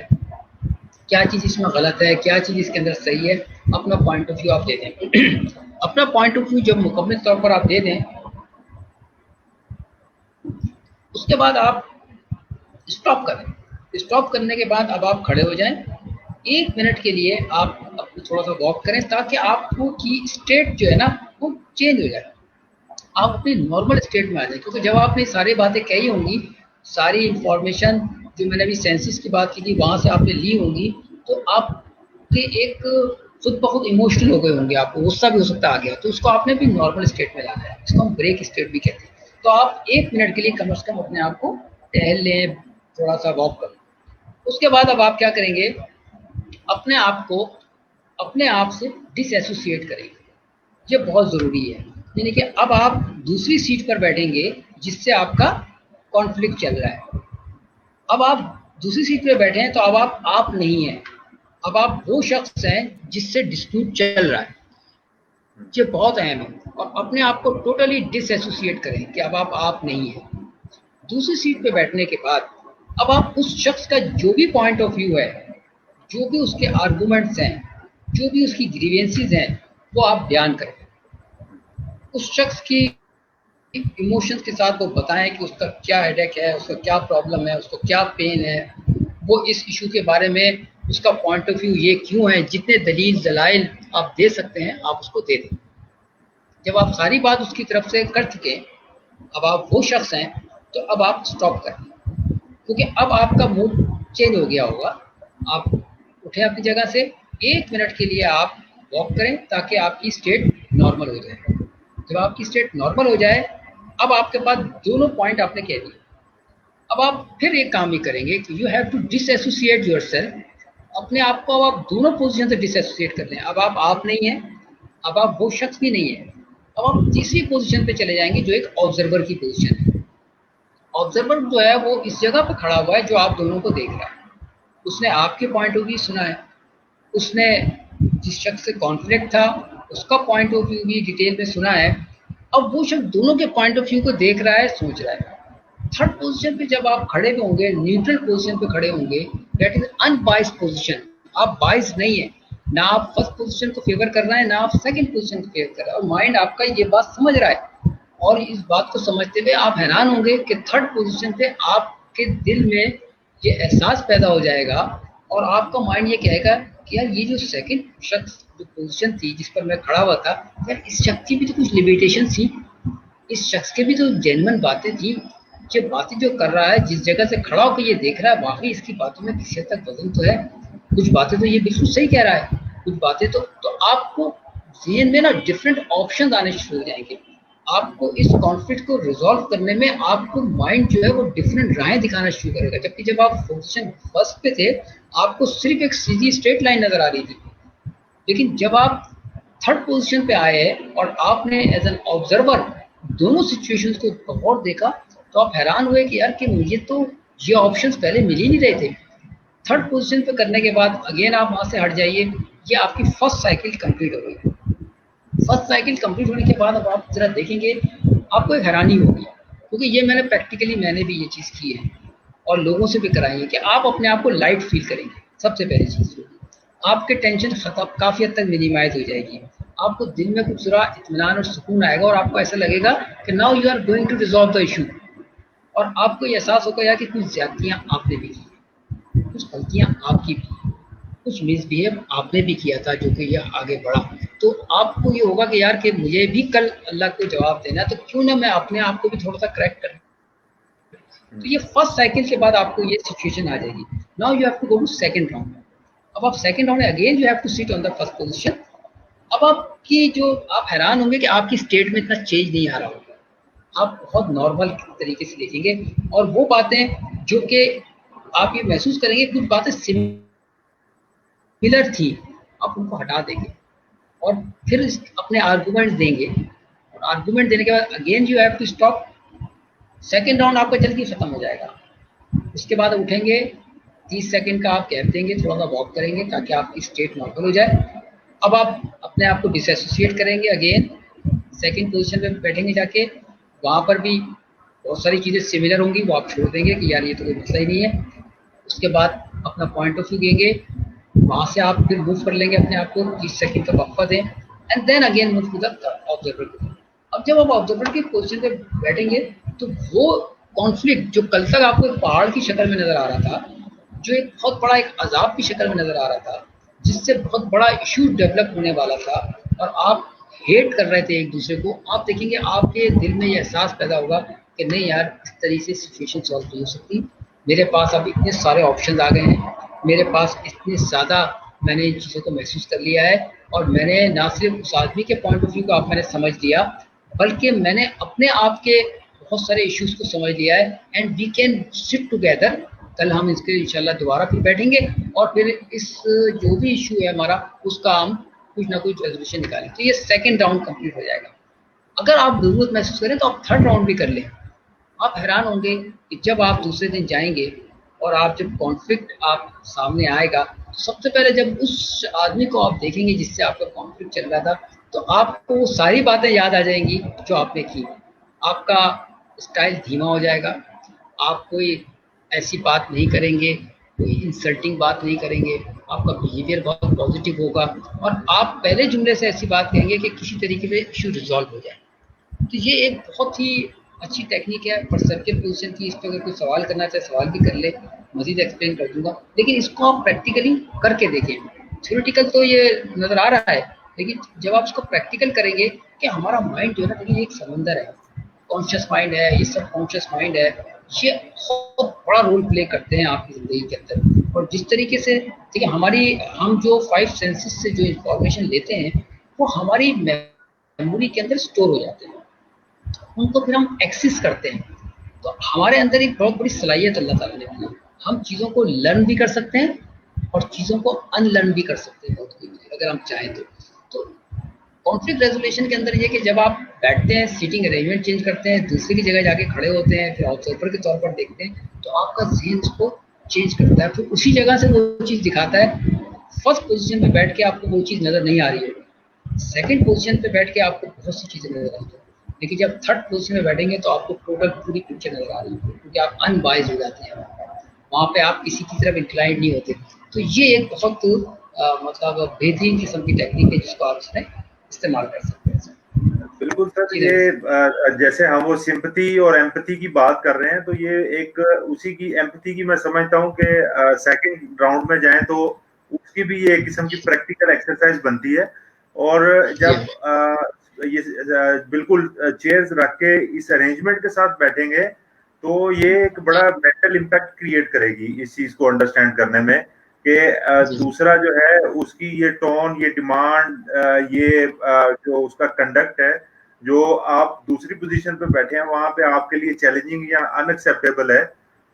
क्या चीज़ इसमें गलत है, क्या चीज़ इसके अंदर सही है। अपना पॉइंट ऑफ व्यू आप दे दें। अपना पॉइंट ऑफ व्यू जब मुकम्मल तौर पर आप दे दें, उसके बाद आप स्टॉप करें। स्टॉप करने के बाद अब आप खड़े हो जाएं। 1 मिनट के लिए आप थोड़ा सा वॉक करें ताकि आपको की स्टेट जो है ना वो चेंज हो जाए, आप अपनी नॉर्मल स्टेट में आ जाए। क्योंकि जब आपने सारी बातें कही होंगी, सारी इंफॉर्मेशन जो मैंने अभी सेंसिस की बात की थी वहाँ से आपने ली होंगी, तो आपके एक खुद ब खुद इमोशनल हो गए होंगे, आपको गुस्सा भी हो सकता आ गया, तो उसको आपने भी नॉर्मल स्टेट में लाना है। इसको हम ब्रेक स्टेट भी कहते हैं। तो आप 1 मिनट के लिए कम से कम अपने आप को टहल लें, थोड़ा सा वॉक करें। उसके बाद अब आप क्या करेंगे, अपने आप को अपने आप से डिसएसोसिएट करेंगे। ये बहुत ज़रूरी है। यानी कि अब आप दूसरी सीट पर बैठेंगे जिससे आपका कॉन्फ्लिक्ट चल रहा है। अब आप दूसरी सीट पर बैठे हैं तो अब आप नहीं हैं, अब आप वो शख्स हैं जिससे डिस्प्यूट चल रहा है। ये बहुत अहम है। और अपने आप को टोटली डिसएसोसिएट करें कि अब आप नहीं हैं। दूसरी सीट पे बैठने के बाद अब आप उस शख्स का जो भी पॉइंट ऑफ व्यू है, जो भी उसके आर्गूमेंट्स हैं, जो भी उसकी ग्रीवेंसेस हैं, वो आप बयान करें। उस शख्स की इमोशंस के साथ वो बताएं कि उसका क्या हेडेक है, उसका क्या प्रॉब्लम है, उसको क्या पेन है, वो इस इशू के बारे में उसका पॉइंट ऑफ व्यू ये क्यों है। जितने दलील दलाइल आप दे सकते हैं आप उसको दे दें। जब आप सारी बात उसकी तरफ से कर चुके, अब आप वो शख्स हैं, तो अब आप स्टॉप करें, क्योंकि अब आपका मूड चेंज हो गया होगा। आप उठे अपनी जगह से, 1 मिनट के लिए आप वॉक करें ताकि आपकी स्टेट नॉर्मल हो जाए। जब आपकी स्टेट नॉर्मल हो जाए, अब आपके पास दोनों पॉइंट आपने कह दिए। अब आप फिर एक काम ही करेंगे कि you have to disassociate yourself. अपने आप को अब आप दोनों पोजीशन से डिसएसोसिएट कर लें। अब आप नहीं हैं, अब आप वो शख्स भी नहीं है। अब आप तीसरी पोजीशन पे चले जाएंगे जो एक ऑब्जर्वर की पोजीशन है। ऑब्जर्वर जो है वो इस जगह पे खड़ा हुआ है जो आप दोनों को देख रहा है। उसने आपके पॉइंट ऑफ व्यू सुना है, उसने जिस शख्स से कॉन्फ्लिक्ट था उसका पॉइंट ऑफ व्यू भी डिटेल में सुना है। अब वो शख्स दोनों के पॉइंट ऑफ व्यू को देख रहा है, सोच रहा है। थर्ड पोजीशन पे जब आप खड़े होंगे, न्यूट्रल पोजीशन पे खड़े होंगे, दैट इज अनबाइस्ड पोजीशन। आप बाइस्ड नहीं है, ना आप फर्स्ट पोजीशन को फेवर कर रहे हैं, ना आप सेकंड पोजीशन को फेवर कर रहे हैं, और माइंड आपका ये बात समझ रहा है। और इस बात को समझते हुए आप हैरान होंगे कि थर्ड पोजीशन पे आपके दिल में ये एहसास पैदा हो जाएगा और आपका माइंड ये कहेगा कि यार ये जो सेकंड शख्स जो पोजीशन थी जिस पर मैं खड़ा हुआ था, यार इस शख्स की भी तो कुछ लिमिटेशन थी, इस शख्स के भी तो जेन्युइन बातें थी। ये बातें जो कर रहा है, जिस जगह से खड़ा होकर ये देख रहा है, वाकई इसकी बातों में किसी हद तक वजन तो है। कुछ बातें तो ये बिल्कुल सही कह रहा है, कुछ बातें तो आपको ज़हन में ना डिफरेंट ऑप्शन आने शुरू हो जाएंगे। आपको इस कॉन्फ्लिक्ट को रिजॉल्व करने में आपको माइंड जो है वो डिफरेंट राहें दिखाना शुरू करेगा। जबकि जब आप पोजीशन फर्स्ट पे थे आपको सिर्फ एक सीधी स्ट्रेट लाइन नजर आ रही थी, लेकिन जब आप थर्ड पोजीशन पे आए और आपने एज एन ऑब्जर्वर दोनों सिचुएशंस को गौर देखा, तो आप हैरान हुए कि यार कि मुझे तो ये ऑप्शंस पहले मिल ही नहीं रहे थे। थर्ड पोजीशन पे करने के बाद अगेन आप वहाँ से हट जाइए, ये आपकी फर्स्ट साइकिल कंप्लीट हो गई है। फर्स्ट साइकिल कंप्लीट होने के बाद अब आप जरा देखेंगे, आपको एक हैरानी होगी, क्योंकि ये मैंने भी ये चीज़ की है और लोगों से भी कराई है कि आप अपने आप को लाइट फील करेंगे। सबसे पहली चीज़ आपके टेंशन काफ़ी हद तक मिनिमाइज हो जाएगी। आपको दिन में कुछ जरा इत्मीनान और सुकून आएगा और आपको ऐसा लगेगा कि now you are going to resolve the issue. और आपको ये एहसास होगा यार कि कुछ ज़्यादतियाँ आपने भी की, कुछ गलतियाँ आपकी भी, कुछ मिसबिहेव आपने भी किया था जो कि यह आगे बढ़ा। تو آپ کو یہ ہوگا کہ یار کہ مجھے بھی کل اللہ کو جواب دینا ہے، تو کیوں نہ میں اپنے آپ کو بھی تھوڑا سا کریکٹ کروں. تو یہ فرسٹ سائیکل کے بعد آپ کو یہ سچویشن آ جائے گی. Now you have to go to second round. اب آپ سیکنڈ راؤنڈ میں again you have to sit on the first position. اب آپ کی جو آپ حیران ہوں گے کہ آپ کی اسٹیٹ میں اتنا چینج نہیں آ رہا ہوگا. آپ بہت نارمل طریقے سے دیکھیں گے اور وہ باتیں جو کہ آپ یہ محسوس کریں گے کچھ باتیں سملر تھی آپ ان کو ہٹا دیں گے اور پھر اپنے آرگومنٹ دیں گے. اور آرگومنٹ دینے کے بعد again you have to stop. Second round آپ کا جلدی ختم ہو جائے گا. اس کے بعد اٹھیں گے 30 سیکنڈ کا آپ گیپ دیں گے, تھوڑا سا واک کریں گے تاکہ آپ کی اسٹیٹ نارمل ہو جائے. اب آپ اپنے آپ کو ڈس ایسوسیٹ کریں گے, اگین سیکنڈ پوزیشن پہ بیٹھیں گے جا کے, وہاں پر بھی بہت ساری چیزیں سملر ہوں گی, وہ آپ چھوڑ دیں گے کہ یار یہ تو کوئی مسئلہ ہی نہیں ہے. اس کے بعد اپنا پوائنٹ آف ویو دیں گے, وہاں سے آپ پھر موو کر لیں گے اپنے آپ کو, 30 سیکنڈ کا وقفہ دیں and then again move to the observer. اب جب آپ آبزرور کی پوزیشن پہ بیٹھیں گے تو وہ کانفلکٹ جو کل تک آپ کو ایک پہاڑ کی شکل میں نظر آ رہا تھا, جو ایک بہت بڑا ایک عذاب کی شکل میں نظر آ رہا تھا, جس سے بہت بڑا ایشو ڈیولپ ہونے والا تھا اور آپ ہیٹ کر رہے تھے ایک دوسرے کو, آپ دیکھیں گے آپ کے دل میں یہ احساس پیدا ہوگا کہ نہیں یار اس طریقے سے سچویشن سالو نہیں ہو سکتی. میرے پاس اب اتنے سارے آپشنز آ گئے ہیں, میرے پاس اتنے زیادہ میں نے ان چیزوں کو محسوس کر لیا ہے, اور میں نے نہ صرف اس آدمی کے پوائنٹ آف ویو کو آپ میں نے سمجھ لیا, بلکہ میں نے اپنے آپ کے بہت سارے ایشوز کو سمجھ لیا ہے. And we can sit together. کل ہم اس کے انشاءاللہ دوبارہ پھر بیٹھیں گے اور پھر اس جو بھی ایشو ہے ہمارا اس کا ہم کچھ نہ کچھ ریزولوشن نکالیں. تو یہ سیکنڈ راؤنڈ کمپلیٹ ہو جائے گا. اگر آپ ضرورت محسوس کریں تو آپ تھرڈ راؤنڈ بھی کر لیں. آپ حیران ہوں گے کہ جب آپ دوسرے دن جائیں گے اور آپ جب کانفلکٹ آپ سامنے آئے گا, سب سے پہلے جب اس آدمی کو آپ دیکھیں گے جس سے آپ کا کانفلکٹ چل رہا تھا, تو آپ کو وہ ساری باتیں یاد آ جائیں گی جو آپ نے کی. آپ کا اسٹائل دھیما ہو جائے گا, آپ کوئی ایسی بات نہیں کریں گے, کوئی انسلٹنگ بات نہیں کریں گے, آپ کا بیہیویئر بہت پازیٹیو ہوگا, اور آپ پہلے جملے سے ایسی بات کہیں گے کہ کسی طریقے سے ایشو ریزالو ہو جائے. تو یہ ایک بہت ہی اچھی ٹیکنیک ہے پرسپٹیو پوزیشن کی. اس پہ اگر کوئی سوال کرنا چاہے سوال بھی کر لے, مزید ایکسپلین کر دوں گا, لیکن اس کو آپ پریکٹیکلی کر کے دیکھیں. تھیوریٹیکل تو یہ نظر آ رہا ہے, لیکن جب آپ اس کو پریکٹیکل کریں گے کہ ہمارا مائنڈ جو ہے نا ایک سمندر ہے, کانشیس مائنڈ ہے, یہ سب کانشیس مائنڈ ہے, یہ بہت بڑا رول پلے کرتے ہیں آپ کی زندگی کے اندر. اور جس طریقے سے دیکھیں ہم جو 5 سینسز سے جو انفارمیشن لیتے ہیں وہ ہماری میموری کے اندر اسٹور ہو جاتے ہیں, ان کو پھر ہم ایکسس کرتے ہیں. تو ہمارے اندر ایک بہت بڑی صلاحیت اللہ تعالیٰ نے دی ہے, ہم چیزوں کو لرن بھی کر سکتے ہیں اور چیزوں کو ان لرن بھی کر سکتے ہیں اگر ہم چاہیں تو کانفلکٹ ریزولیشن کے اندر یہ کہ جب آپ بیٹھتے ہیں, سیٹنگ ارینجمنٹ چینج کرتے ہیں, دوسری کی جگہ جا کے کھڑے ہوتے ہیں, پھر آبزرور کے طور پر دیکھتے ہیں, تو آپ کا ذہن اس کو چینج کرتا ہے, پھر اسی جگہ سے وہ چیز دکھاتا ہے. فرسٹ پوزیشن پہ بیٹھ کے آپ کو وہ چیز نظر نہیں آ رہی ہے, سیکنڈ پوزیشن پہ بیٹھ کے آپ کو بہت سی چیزیں نظر آتی ہیں, لیکن جب تھرڈ پوزیشن میں بیٹھیں گے تو آپ کو ٹوٹل پوری پکچر نظر آ رہی ہے, کیونکہ آپ ان بائز ہو جاتے ہیں, وہاں پہ آپ کسی کی طرف انکلائنڈ نہیں ہوتے. تو یہ ایک بہت مطلب بہترین قسم کی ٹیکنیک ہے جس کو آپ اس میں استعمال کر سکتے ہیں. بالکل سر, یہ جیسے ہم وہ سمپتھی اور ایمپتھی کی بات کر رہے ہیں, تو یہ ایک اسی کی ایمپتھی کی میں سمجھتا ہوں کہ سیکنڈ راؤنڈ میں جائیں تو اس کی بھی یہ ایک قسم کی پریکٹیکل ایکسرسائز بنتی ہے. اور جب یہ بالکل چیئرز رکھ کے اس ارینجمنٹ کے ساتھ بیٹھیں گے تو یہ ایک بڑا مینٹل امپیکٹ کریٹ کرے گی اس چیز کو انڈرسٹینڈ کرنے میں کہ دوسرا جو ہے اس کی یہ ٹون, یہ ڈیمانڈ, یہ جو اس کا کنڈکٹ ہے جو آپ دوسری پوزیشن پہ بیٹھے ہیں وہاں پہ آپ کے لیے چیلنجنگ یا ان ایکسیپٹیبل ہے,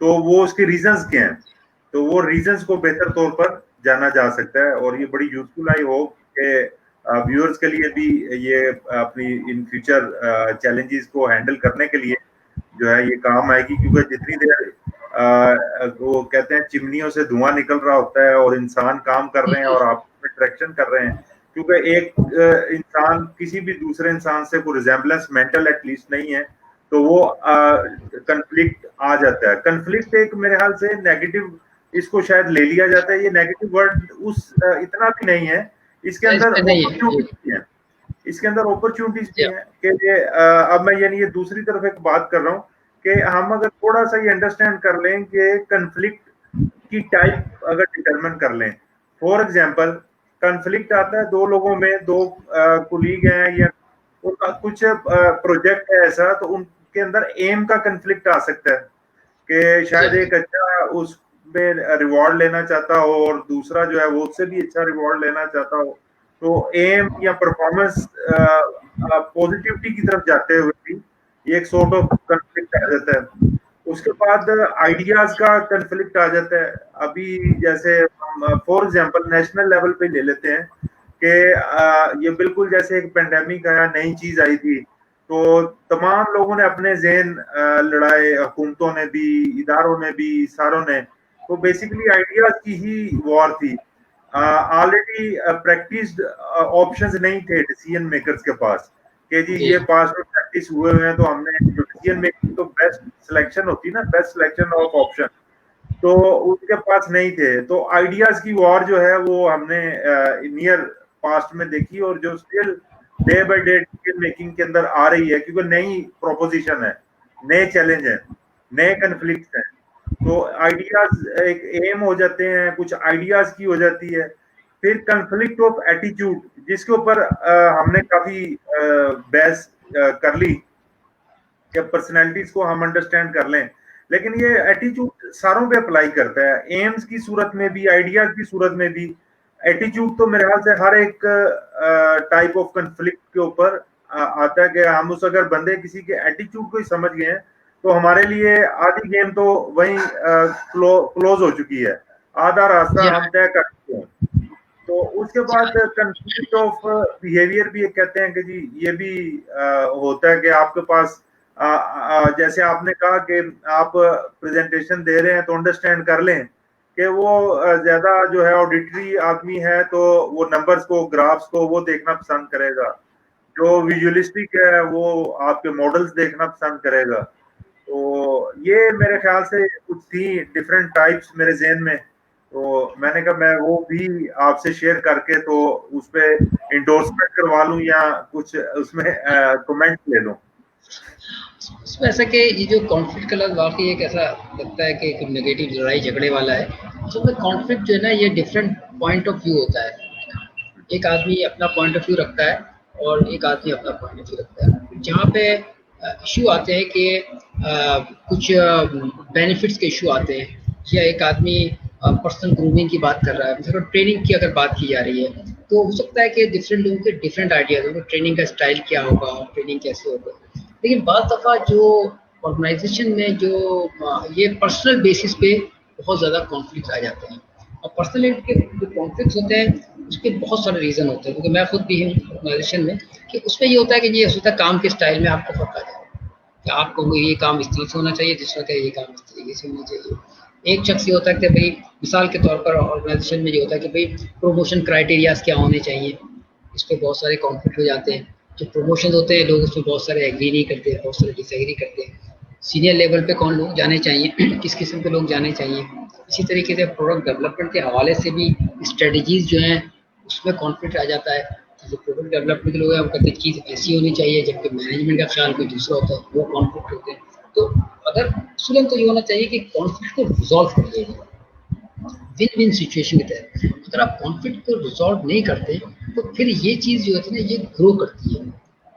تو وہ اس کے ریزنز کیا ہیں, تو وہ ریزنز کو بہتر طور پر جانا جا سکتا ہے. اور یہ بڑی یوزفل آئی ہوپ کہ ویورز کے لیے بھی یہ اپنی ان فیوچر چیلنجز کو ہینڈل کرنے کے لیے جو ہے یہ کام آئے گی, کیونکہ جتنی دیر وہ کہتے ہیں چمنیوں سے دھواں نکل رہا ہوتا ہے اور انسان کام کر رہے ہیں اور آپ ٹریکشن کر رہے ہیں, کیونکہ ایک انسان کسی بھی دوسرے انسان سے کوئی ریزمبلنس مینٹل ایٹ لیسٹ نہیں ہے, تو وہ کنفلکٹ آ جاتا ہے. کنفلکٹ ایک میرے خیال سے نیگیٹو, اس کو شاید لے لیا جاتا ہے, یہ نیگیٹو ورڈ اس اتنا بھی نہیں ہے, اس کے اندر اپرچونٹیز ہیں, اس کے اندر اپرچونٹیز بھی ہیں کہ اب میں یعنی یہ دوسری طرف ایک بات کر رہا ہوں کہ ہم اگر تھوڑا سا یہ انڈرسٹینڈ کر لیں کہ کنفلکٹ کی ٹائپ اگر ڈٹرمن کر لیں, فار ایگزامپل कंफ्लिक्ट आता है दो लोगों में, दो कुलीग हैं या उनका कुछ प्रोजेक्ट है ऐसा, तो उनके अंदर एम का कंफ्लिक्ट आ सकता है कि शायद एक अच्छा उसमें रिवॉर्ड लेना चाहता हो और दूसरा जो है वो उससे भी अच्छा रिवॉर्ड लेना चाहता हो, तो एम या परफॉर्मेंस पॉजिटिविटी की तरफ जाते हुए भी ये एक सॉर्ट ऑफ कंफ्लिक्ट आ जाता है। उसके बाद आइडियाज का कंफ्लिक्ट आ जाता है। अभी जैसे हम फॉर एग्जांपल नेशनल लेवल पे ले लेते हैं कि ये बिल्कुल जैसे एक पेंडेमिक आया, नई चीज आई थी, तो तमाम लोगों ने अपने ज़हन लड़ाए, हुकूमतों ने भी, इदारों ने भी, सारों ने। तो बेसिकली आइडियाज की ही वॉर थी। ऑलरेडी प्रैक्टिस्ड ऑप्शंस नहीं थे डिसीजन मेकर्स के पास कि जी ये पास में प्रैक्टिस हुए हुए हैं, तो हमने जो डिसीजन मेकिंग तो बेस्ट सिलेक्शन होती ना, बेस्ट सिलेक्शन ऑफ ऑप्शन, तो उनके पास नहीं थे। तो आइडियाज की वॉर जो है वो हमने नियर पास्ट में देखी और जो still day by day decision making के अंदर आ रही है, क्योंकि नई प्रोपोजिशन है, नए चैलेंज है, नए कन्फ्लिक्ट हैं। तो आइडियाज एक एम हो जाते हैं, कुछ आइडियाज की हो जाती है। फिर कन्फ्लिक्ट ऑफ एटीट्यूड, जिसके ऊपर हमने काफी बहस कर ली कि पर्सनैलिटीज को हम अंडरस्टैंड कर लें, लेकिन ये एटीट्यूड सारों पे अप्लाई करता है, एम्स की सूरत में भी, आइडियाज की सूरत में भी। एटीट्यूड तो मेरे ख्याल से हर एक टाइप ऑफ कंफ्लिक्ट के ऊपर आता है कि हम उस अगर बंदे किसी के एटीट्यूड को ही समझ गए हैं तो हमारे लिए आधी गेम तो वहीं क्लोज हो चुकी है, आधा रास्ता हम तय कर चुके हैं। तो उसके बाद कंफ्लिक्ट ऑफ बिहेवियर भी कहते हैं कि जी ये भी होता है कि आपके पास जैसे आपने कहा कि आप प्रेजेंटेशन दे रहे हैं तो अंडरस्टैंड कर लें कि वो ज्यादा जो है ऑडिटरी आदमी है तो वो नंबर्स को, ग्राफ्स को वो देखना पसंद करेगा, जो विजुअलिस्टिक है वो आपके मॉडल्स देखना पसंद करेगा। तो ये मेरे ख्याल से कुछ थी डिफरेंट टाइप्स मेरे ज़हन में, तो मैंने कहा मैं वो भी आपसे शेयर करके तो उस पे इंडोर्समेंट करवा लूं या कुछ उसमें कमेंट ले लूं। उसमें ऐसा कि ये जो कॉन्फ्लिक्ट का लफ्ज़ वाकई एक ऐसा लगता है कि कुछ नेगेटिव लड़ाई झगड़े वाला है। तो में कॉन्फ्लिक्ट जो है ना, ये डिफरेंट पॉइंट ऑफ व्यू होता है। एक आदमी अपना पॉइंट ऑफ व्यू रखता है और एक आदमी अपना पॉइंट ऑफ व्यू रखता है। जहाँ पे इशू आते हैं कि कुछ बेनिफिट्स के इशू आते हैं, या एक आदमी पर्सनल ग्रूमिंग की बात कर रहा है, मतलब ट्रेनिंग की अगर बात की जा रही है, तो हो सकता है कि डिफरेंट लोगों के डिफरेंट आइडियाज होंगे, ट्रेनिंग का स्टाइल क्या होगा, ट्रेनिंग कैसे होगा। लेकिन बात दफ़ा जो ऑर्गेनाइजेशन में जो ये पर्सनल बेसिस पे बहुत ज़्यादा कॉन्फ्लिक्ट आ जाते हैं, और पर्सनल के जो कॉन्फ्लिक्ट होते हैं उसके बहुत सारे रीज़न होते हैं, क्योंकि मैं खुद भी हूँ ऑर्गेनाइजेशन में, कि उसमें ये होता है कि ये होता है काम के स्टाइल में आपको फ़र्क आ जाए कि आपको ये काम इस तरह से होना चाहिए, दूसरा का ये काम इस तरीके से होना चाहिए। एक शख्स ये होता है कि भाई मिसाल के तौर पर ऑर्गेनाइजेशन में ये होता है कि भाई प्रमोशन क्राइटेरियाज क्या होने चाहिए, इस पर बहुत सारे कॉन्फ्लिक्ट हो जाते हैं। जो प्रमोशन होते हैं लोग उसमें बहुत सारे एग्री नहीं करते, बहुत सारे डिसएग्री करते हैं। सीनियर लेवल पे कौन लोग जाने चाहिए, किस किस्म के लोग जाने चाहिए। इसी तरीके से प्रोडक्ट डेवलपमेंट के हवाले से भी स्ट्रेटजीज जो हैं उसमें कॉन्फ्लिक्ट आ जाता है। जो प्रोडक्ट डेवलपमेंट के लोग हैं वो कहते हैं चीज़ ऐसी होनी चाहिए, जबकि मैनेजमेंट का ख्याल कोई दूसरा होता है, वो कॉन्फ्लिक्ट होते हैं। तो अगर असूलन तो ये होना चाहिए कि कॉन्फ्लिक्ट को रिजॉल्व कर लिया जाए विन विन सिचुएशन के तहत। अगर आप कॉन्फ्लिक्ट को रिजॉल्व नहीं करते तो फिर ये चीज़ जो होती है ना, ये ग्रो करती है,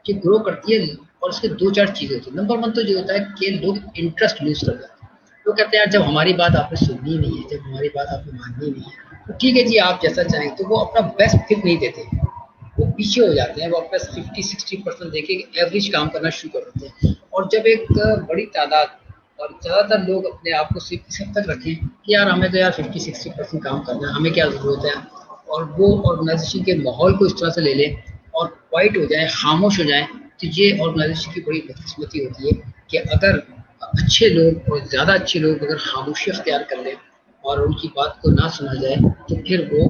ये ग्रो करती है। और इसके दो चार चीज़ें होती है। नंबर वन तो जो होता है कि लोग इंटरेस्ट लूज कर जाते हैं। लोग कहते हैं यार जब हमारी बात आपने सुननी नहीं है, जब हमारी बात आपने माननी नहीं है, तो ठीक है जी आप जैसा चाहें। तो वो अपना बेस्ट फिट नहीं देते, वो पीछे हो जाते हैं, वो अपना 50-60% देके एवरेज काम करना शुरू कर देते हैं। और जब एक बड़ी तादाद और ज़्यादातर लोग अपने आप को सिर्फ इस हद तक रखें कि यार हमें तो यार 50-60% काम करना है, हमें क्या ज़रूरत है, और वो ऑर्गेनाइजेशन के माहौल को इस तरह से ले लें और क्वाइट हो जाए, खामोश हो जाए, तो ये ऑर्गेनाइजेशन की बड़ी बदकिस्मती होती है कि अगर अच्छे लोग और ज़्यादा अच्छे लोग अगर खामोशी अख्तियार कर लें और उनकी बात को ना सुना जाए, तो फिर वो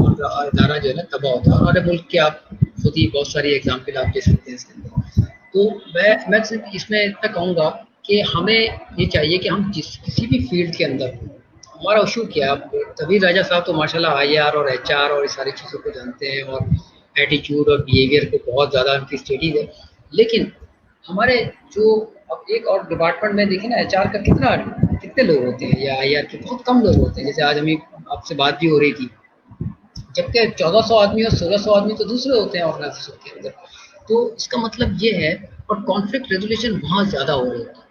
इदारा जो है ना तबाह होता है। और हमारे मुल्क के आप खुद ही बहुत सारी एग्जाम्पल आप दे सकते हैं इसके अंदर। तो मैं सिर्फ इसमें इतना कहूँगा कि हमें ये चाहिए कि हम किसी भी फील्ड के अंदर, हमारा इशू क्या है। तभी राजा साहब तो माशाल्लाह IR और HR और इस सारी चीज़ों को जानते हैं और एटीट्यूड और बिहेवियर को बहुत ज़्यादा उनकी स्टडीज है। लेकिन हमारे जो अब एक और डिपार्टमेंट में देखें ना, HR का कितने लोग होते हैं, या IR के बहुत कम लोग होते हैं। जैसे आज हमें आपसे बात भी हो रही थी जबकि 1400 आदमी और 1600 आदमी तो दूसरे होते हैं ऑर्गेनाइजेशन के अंदर। तो इसका मतलब ये है, और कॉन्फ्लिक्ट रेजोल्यूशन वहाँ ज़्यादा हो रहा होता है।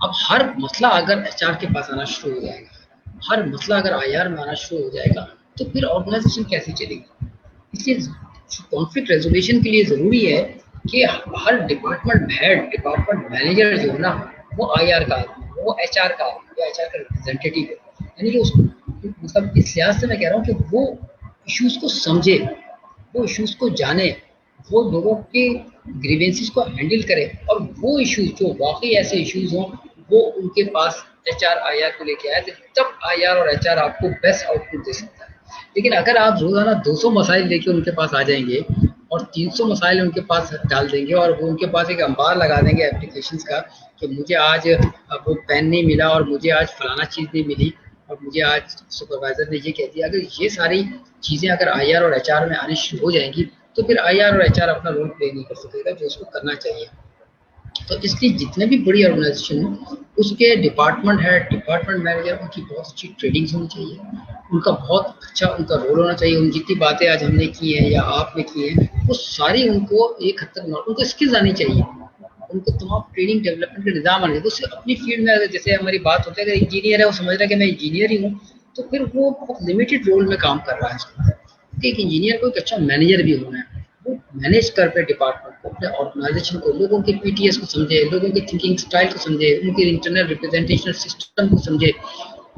अब हर मसला अगर एचआर के पास आना शुरू हो जाएगा, हर मसला अगर आईआर में आना शुरू हो जाएगा, तो फिर ऑर्गेनाइजेशन कैसे चलेगी? इसलिए कॉन्फ्लिक्ट रेजोल्यूशन के लिए ज़रूरी है कि हर डिपार्टमेंट हेड, डिपार्टमेंट मैनेजर जो है ना, वो आईआर का आदमी, वो एचआर का आदमी या एचआर का रिप्रेजेंटेटिव है। यानी कि उसको, मतलब इस लिहाज से मैं कह रहा हूँ कि वो इश्यूज को समझे, वो इश्यूज को जाने, वो लोगों के ग्रीवेंसेस को हैंडल करे, और वो इश्यूज जो वाकई ऐसे इश्यूज हों वो उनके पास एचआर आईआर को लेके आए, तो तब आईआर और एचआर आपको बेस्ट आउटपुट दे सकता है। लेकिन अगर आप रोजाना 200 मसाइल लेके उनके पास आ जाएंगे और 300 मसाइल उनके पास डाल देंगे, और वो उनके पास एक अंबार लगा देंगे एप्लीकेशंस का कि मुझे आज वो पेन नहीं मिला, और मुझे आज फलाना चीज़ नहीं मिली, और मुझे आज सुपरवाइजर ने ये कह दिया, अगर ये सारी चीज़ें अगर आईआर और एचआर में आनी शुरू हो जाएंगी, तो फिर आईआर और एचआर अपना रोल प्ले नहीं कर सकेगा जो उसको करना चाहिए। तो इसलिए जितने भी बड़ी ऑर्गेनाइजेशन हो, उसके डिपार्टमेंट हेड, डिपार्टमेंट मैनेजर, उनकी बहुत अच्छी ट्रेनिंग होनी चाहिए, उनका बहुत अच्छा उनका रोल होना चाहिए। उन जितनी बातें आज हमने की हैं या आपने की हैं, वो सारी उनको एक हद तक उनको स्किल्स आनी चाहिए, उनको तमाम ट्रेनिंग डेवलपमेंट का निज़ाम आना चाहिए। वो सिर्फ अपनी फील्ड में, अगर जैसे हमारी बात होती है, अगर इंजीनियर है वो समझ रहा है कि मैं इंजीनियर ही हूँ, तो फिर वो बहुत लिमिटेड रोल में काम कर रहा है इसके अंदर। एक इंजीनियर को एक अच्छा मैनेजर भी होना है, वो मैनेज कर पे डिपार्टमेंट को, अपने ऑर्गेनाइजेशन को, लोगों के पीटीएस को समझे, लोगों के थिंकिंग स्टाइल को समझे, उनके इंटरनल रिप्रेजेंटेशन सिस्टम को समझे,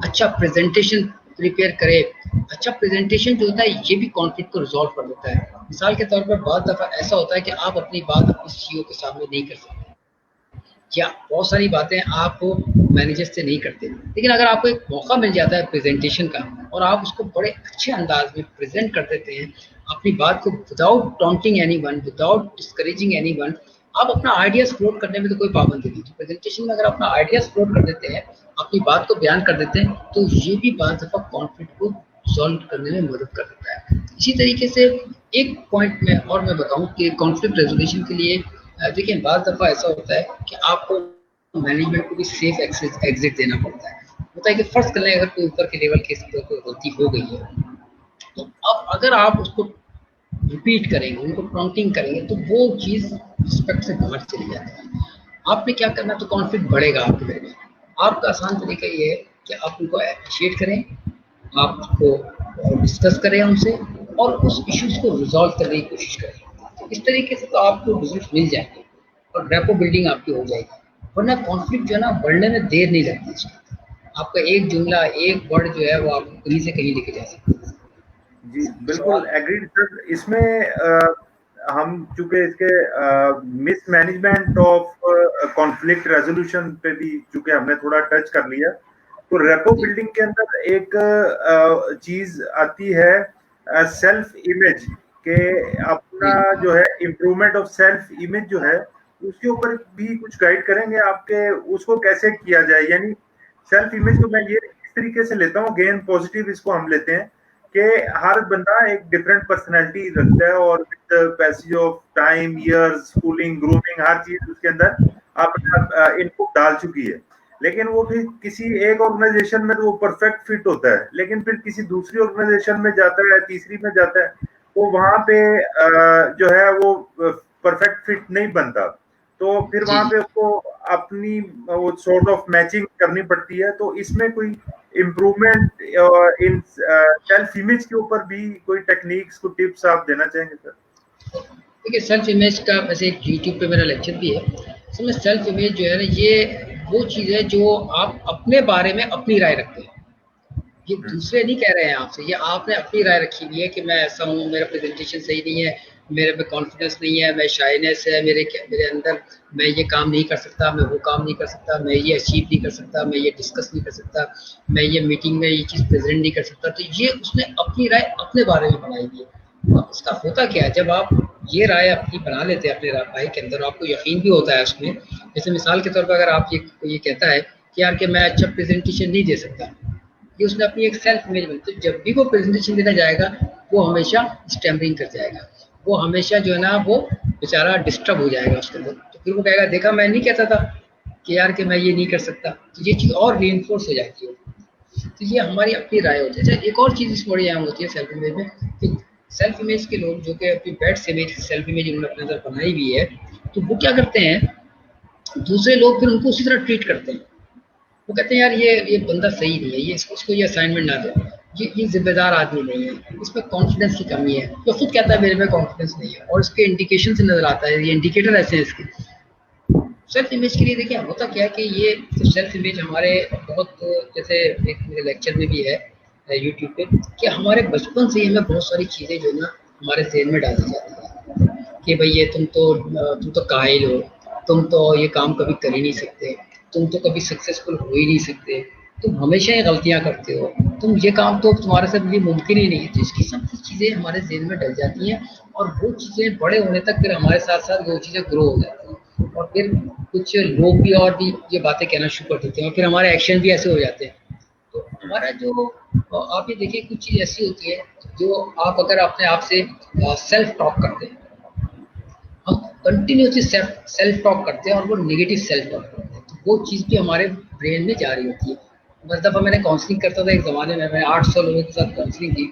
अच्छा प्रेजेंटेशन प्रिपेयर करे। अच्छा प्रेजेंटेशन जो होता है ये भी कॉन्फ्लिक्ट को रिजॉल्व कर देता है। मिसाल के तौर पर बहुत दफ़ा ऐसा होता है कि आप अपनी बात अपने सीईओ के सामने नहीं कर सकते, या बहुत सारी बातें आप मैनेजर से नहीं करते, लेकिन अगर आपको एक मौका मिल जाता है प्रेजेंटेशन का और आप उसको बड़े अच्छे अंदाज में प्रेजेंट कर देते हैं अपनी बात को, without taunting anyone, without discouraging anyone, आप अपना आइडियाज फ्लोट करने में तो कोई पाबंदी नहीं। तो प्रेजेंटेशन में अगर अपना आइडियाज फ्लोट कर देते हैं, अपनी बात को बयान कर देते हैं, तो ये भी बात दफ़ा कॉन्फ्लिक्ट को सॉल्व करने में मदद कर देता है। इसी तरीके से एक पॉइंट में और मैं बताऊं कि कॉन्फ्लिक्ट रेजोल्यूशन के लिए देखिए, बाद दफ़ा ऐसा होता है कि आपको मैनेजमेंट को भी सेफ एग्जिट देना पड़ता है। होता है कि फर्ज कर लें अगर कोई ऊपर के लेवल के कोई गलती हो गई है, तो अब अगर आप उसको रिपीट करेंगे, उनको प्रॉम्प्टिंग करेंगे, तो वो चीज़ रिस्पेक्ट से बाहर चली जाती है। आपने क्या करना, तो कॉन्फ्लिक्ट बढ़ेगा आपके दरमियान। आपका आसान तरीका ये है कि आप उनको अप्रिशिएट करें, आप उसको डिस्कस करें उनसे, और उस इश्यूज को रिजॉल्व करने की कोशिश करें। तो इस तरीके से तो आपको रिजल्ट मिल जाएंगे और रैपो बिल्डिंग आपकी हो जाएगी। वरना कॉन्फ्लिक्ट जो है ना, बढ़ने में देर नहीं लगती इसकी। आपका एक जुमला, एक वर्ड जो है वो आपको कहीं से कहीं लेके जा सकता है। जी बिल्कुल एग्रीड सर। इसमें हम चूंकि इसके मिसमैनेजमेंट ऑफ कॉन्फ्लिक्ट रेजोल्यूशन पे भी चूंकि हमने थोड़ा टच कर लिया, तो रेपो बिल्डिंग के अंदर एक चीज आती है सेल्फ इमेज के, अपना जो है इम्प्रूवमेंट ऑफ सेल्फ इमेज जो है उसके ऊपर भी कुछ गाइड करेंगे आपके, उसको कैसे किया जाए? यानी सेल्फ इमेज को मैं ये इस तरीके से लेता हूँ, गेन पॉजिटिव इसको हम लेते हैं कि हर बंदा एक डिफरेंट पर्सनैलिटी रखता है, और with passage of time, years, schooling, grooming, हर चीज उसके अंदर अपना इनपुट डाल चुकी है। लेकिन वो भी किसी एक ऑर्गेनाइजेशन में तो वो परफेक्ट फिट होता है, लेकिन फिर किसी दूसरी ऑर्गेनाइजेशन में जाता है, तीसरी में जाता है, तो वहां पे जो है वो परफेक्ट फिट नहीं बनता, तो फिर वहां पे उसको अपनी वो सॉर्ट ऑफ मैचिंग करनी पड़ती है। तो इसमें कोई इम्प्रूवमेंट इन सेल्फ इमेज के ऊपर भी कोई टेक्निक्स, को टिप्स आप देना चाहेंगे सर? देखिए, सेल्फ इमेज का वैसे एक यूट्यूब पे मेरा लेक्चर भी है। इसमें सेल्फ इमेज जो है ना, ये वो चीज़ है जो आप अपने बारे में अपनी राय रखते हैं। ये दूसरे नहीं कह रहे हैं आपसे, ये आपने अपनी राय रखी हुई है कि मैं ऐसा हूँ, मेरा प्रेजेंटेशन सही नहीं है, मेरे में कॉन्फिडेंस नहीं है, मैं शाइनेस है मेरे अंदर, मैं ये काम नहीं कर सकता, मैं वो काम नहीं कर सकता, मैं ये अचीव नहीं कर सकता, मैं ये डिस्कस नहीं कर सकता, मैं ये मीटिंग में ये चीज़ प्रेजेंट नहीं कर सकता। तो ये उसने अपनी राय अपने बारे में बनाई हुई है। अब इसका होता क्या है, जब आप ये राय अपनी बना लेते हैं अपने राय के अंदर, आपको यकीन भी होता है उसमें। जैसे मिसाल के तौर पर अगर आप ये कहता है कि यार कि मैं अच्छा प्रेजेंटेशन नहीं दे सकता, ये उसने अपनी एक सेल्फ इमेज बनी। तो जब भी वो प्रेजेंटेशन देना जाएगा, वो हमेशा स्टैम्परिंग कर जाएगा, वो हमेशा जो है ना वो बेचारा डिस्टर्ब हो जाएगा उसके अंदर। तो फिर वो कहेगा, देखा मैं नहीं कहता था कि यार कि मैं ये नहीं कर सकता। तो ये चीज़ और रीइंफोर्स हो जाती है। تو یہ ہماری اپنی رائے ہوتی ہے. اچھا ایک اور چیز اس بڑی اہم ہوتی ہے سیلف امیج میں کہ سیلف امیج کے لوگ جو کہ اپنی بیڈ سیلف امیج انہوں نے اپنے اندر بنائی ہوئی ہے تو وہ کیا کرتے ہیں دوسرے لوگ پھر ان کو اسی طرح ٹریٹ کرتے ہیں. وہ کہتے ہیں یار یہ بندہ صحیح نہیں ہے, یہ اس کو یہ اسائنمنٹ نہ دو, یہ ذمہ دار آدمی نہیں ہے, اس میں کانفیڈنس کی کمی ہے. وہ خود کہتا ہے میرے میں کانفیڈنس نہیں ہے اور اس کے انڈیکیشن سے نظر آتا ہے, یہ انڈیکیٹر ایسے ہیں اس کے. سیلف امیج کے لیے دیکھیں ہوتا کیا ہے کہ یہ سیلف امیج ہمارے بہت جیسے ایک میرے لیکچر میں بھی ہے یوٹیوب پہ کہ ہمارے بچپن سے ہی ہمیں بہت ساری چیزیں جو ہے نا ہمارے ذہن میں ڈالی جاتی ہیں کہ بھئی یہ تم تو کاہل ہو, تم تو یہ کام کبھی کر ہی نہیں سکتے, تم تو کبھی سکسیسفل ہو ہی نہیں سکتے, تم ہمیشہ ہی غلطیاں کرتے ہو, تم یہ کام تو تمہارے ساتھ بھی ممکن ہی نہیں ہے. تو اس کی سب چیزیں ہمارے ذہن میں ڈل جاتی ہیں اور وہ چیزیں بڑے ہونے تک پھر ہمارے ساتھ ساتھ وہ چیزیں گرو ہو جاتی ہیں اور پھر کچھ لوگ بھی اور بھی یہ باتیں کہنا شروع کر دیتے ہیں اور پھر ہمارے ایکشن بھی ایسے ہو جاتے ہیں. تو ہمارا جو آپ یہ دیکھیں کچھ چیز ایسی ہوتی ہے جو آپ اگر اپنے آپ سے سیلف ٹاک کرتے ہیں, ہم کنٹینیوسلی سیلف ٹاک کرتے ہیں اور وہ نگیٹو سیلف ٹاک کرتے ہیں تو وہ چیز بھی ہمارے برین میں جاری ہوتی ہے. بس دفعہ میں نے کاؤنسلنگ کرتا تھا ایک زمانے میں 800 لوگوں کے ساتھ کاؤنسلنگ کی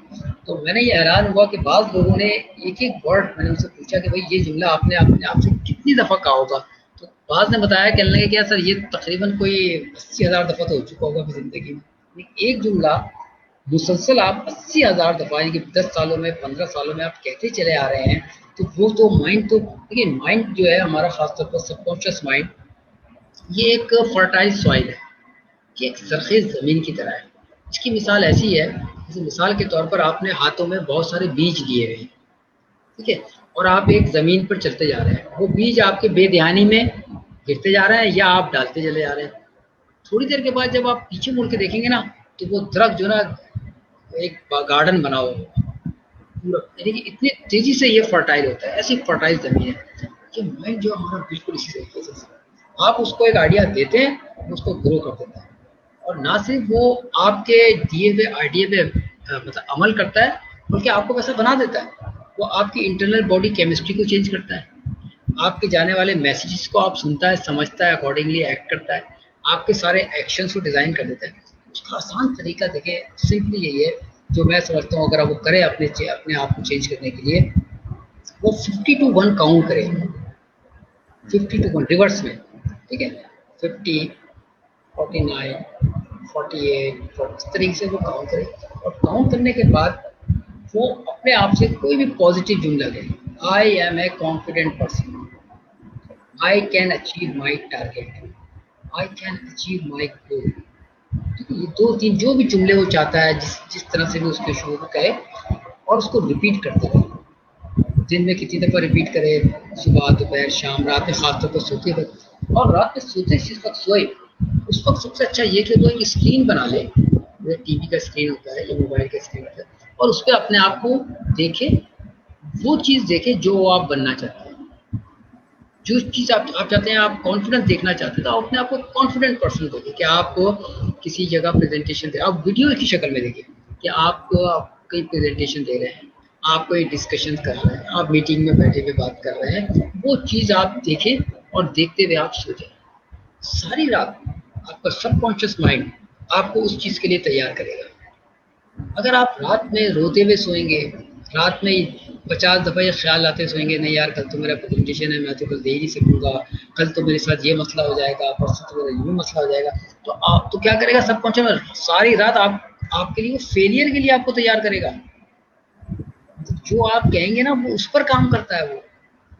تو میں نے یہ حیران ہوا کہ بعض لوگوں نے ایک ورڈ میں نے ان سے پوچھا کہ بھائی یہ جملہ آپ نے اپنے آپ سے کتنی دفعہ کہا ہوگا. تو بعض نے بتایا کہنے لگے کہ سر یہ تقریباً کوئی 80,000 دفعہ تو ہو چکا ہوگا اپنی زندگی میں. ایک جملہ مسلسل آپ 80,000 دفعہ یعنی کہ 10 سالوں میں 15 سالوں میں آپ کہتے چلے آ رہے ہیں تو وہ تو مائنڈ تو دیکھیے مائنڈ جو ہے ہمارا خاص طور پر سب کانشیس مائنڈ یہ ایک فرٹائل سوائل ہے, یہ ایک زرخیز زمین کی طرح ہے. اس کی مثال ایسی ہے جیسے مثال کے طور پر آپ نے ہاتھوں میں بہت سارے بیج لیے ہوئے ہیں, ٹھیک ہے, اور آپ ایک زمین پر چلتے جا رہے ہیں, وہ بیج آپ کے بے دھیانی میں گرتے جا رہے ہیں یا آپ ڈالتے چلے جا رہے ہیں. تھوڑی دیر کے بعد جب آپ پیچھے مڑ کے دیکھیں گے نا تو وہ درخت جو نا ایک گارڈن بنا ہوا یعنی کہ اتنی تیزی سے یہ فرٹائل ہوتا ہے. ایسی فرٹائل زمین ہے کہ مائنڈ جو ہمارا بالکل اسی طریقے سے آپ اس کو ایک آئیڈیا دیتے ہیں اس کو گرو کر دیتا ہے اور نہ صرف وہ آپ کے دیے ہوئے آئیڈیا پہ مطلب عمل کرتا ہے بلکہ آپ کو ویسا بنا دیتا ہے. وہ آپ کی انٹرنل باڈی کیمسٹری کو چینج کرتا ہے, آپ کے جانے والے میسیجز کو آپ سنتا ہے, سمجھتا ہے, اکارڈنگلی ایکٹ کرتا ہے, آپ کے سارے ایکشنز کو ڈیزائن کر دیتا ہے. اس کا آسان طریقہ دیکھیں سمپلی یہی ہے جو میں سمجھتا ہوں اگر وہ کرے اپنے آپ کو چینج کرنے کے لیے وہ 50 to 1 کاؤنٹ کرے, 50 to 1 ریورس میں, ٹھیک ہے, 50 49 48 اس طریقے سے وہ کاؤنٹ کرے اور کاؤنٹ کرنے کے بعد وہ اپنے آپ سے کوئی بھی پازیٹیو جملہ لے. I am a confident person, I can achieve my target, I can achieve my goal. یہ 2-3 جو بھی جملے وہ چاہتا ہے جس طرح سے بھی اس کے شروع میں کہے اور اس کو ریپیٹ کرتے رہے. دن میں کتنی دفعہ ریپیٹ کرے, صبح دوپہر شام, رات میں خاص طور پر سوتے وقت. اور رات میں سوتے جس وقت سوئے اس وقت سب سے اچھا یہ کہ وہ ایک اسکرین بنا لے, ٹی وی کا اسکرین ہوتا ہے یا موبائل کا اسکرین ہوتا ہے, اور اس پہ اپنے آپ کو دیکھے, وہ چیز دیکھے جو آپ بننا چاہتے ہیں. جو چیز آپ چاہتے ہیں, آپ کانفیڈنس دیکھنا چاہتے ہیں تو آپ اپنے آپ کو کانفیڈنٹ پرسن دیکھیں کہ آپ کو کسی جگہ پریزنٹیشن دے, آپ ویڈیو کی شکل میں دیکھیں کہ آپ کوئی پریزنٹیشن دے رہے ہیں, آپ کوئی ڈسکشن کر رہے ہیں, آپ میٹنگ میں بیٹھے ہوئے بات کر رہے ہیں, وہ چیز آپ دیکھیں اور دیکھتے ہوئے آپ سو جائیں. ساری رات آپ کا سب کانشیس مائنڈ آپ کو اس چیز کے لیے تیار کرے گا. اگر آپ رات میں روتے ہوئے سوئیں گے, رات میں 50 دفعہ یہ خیال آتے سوئیں گے نہیں یار کل تو میرا پریزنٹیشن ہے, میں تو کل دے ہی نہیں سکوں گا, کل تو میرے ساتھ یہ مسئلہ ہو جائے گا, پرسوں تو میرا یہ مسئلہ ہو جائے گا, تو آپ تو کیا کرے گا سب کانشیس ساری رات آپ کے لیے فیلئر کے لیے آپ کو تیار کرے گا. جو آپ کہیں گے نا وہ اس پر کام کرتا ہے,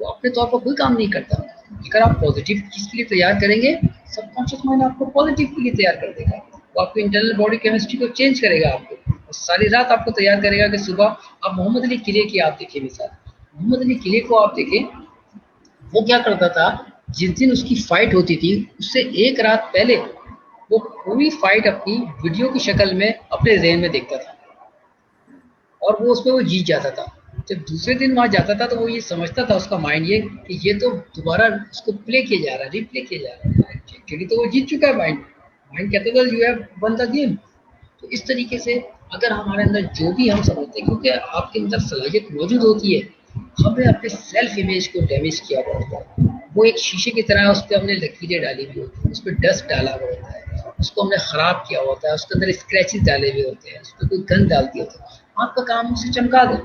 وہ اپنے طور پر کوئی کام نہیں کرتا. اگر آپ پازیٹیو چیز کے لیے تیار کریں گے سب کانشیس مائنڈ آپ کو پازیٹیو کے لیے تیار کر دے گا, وہ آپ کی انٹرنل باڈی کیمسٹری کو چینج کرے گا, آپ کو ساری رات آپ کو تیار کرے گا کہ صبح آپ محمد علی قلعے کی آپ دیکھیں مثال, محمد علی قلعے کو آپ دیکھیں وہ کیا کرتا تھا, جس دن اس کی فائٹ ہوتی تھی اس سے ایک رات پہلے وہ پوری فائٹ اپنی ویڈیو کی شکل میں اپنے ذہن میں دیکھتا تھا اور وہ اس پہ وہ جیت جاتا تھا. جب دوسرے دن وہاں جاتا تھا تو وہ یہ سمجھتا تھا اس کا مائنڈ یہ کہ یہ تو دوبارہ اس کو پلے کیا جا رہا ہے, ریپلے کیا جا رہا ہے, کیونکہ تو وہ جیت چکا ہے. مائنڈ کہتا تھا you have one the game. تو اس طریقے سے اگر ہمارے اندر جو بھی ہم سمجھتے ہیں, کیونکہ آپ کے اندر صلاحیت موجود ہوتی ہے, ہمیں اپنے سیلف امیج کو ڈیمیج کیا ہوا ہوتا ہے. وہ ایک شیشے کی طرح ہے, اس پہ ہم نے لکیریں ڈالی ہوئی ہوتی ہے, اس پہ ڈسٹ ڈالا ہوا ہوتا ہے, उसको हमने ख़राब किया होता है, उसके अंदर स्क्रैचेस डाले हुए होते हैं, उस पर कोई गंद डाल दिए होते हैं, आपका काम है उसे चमका दें,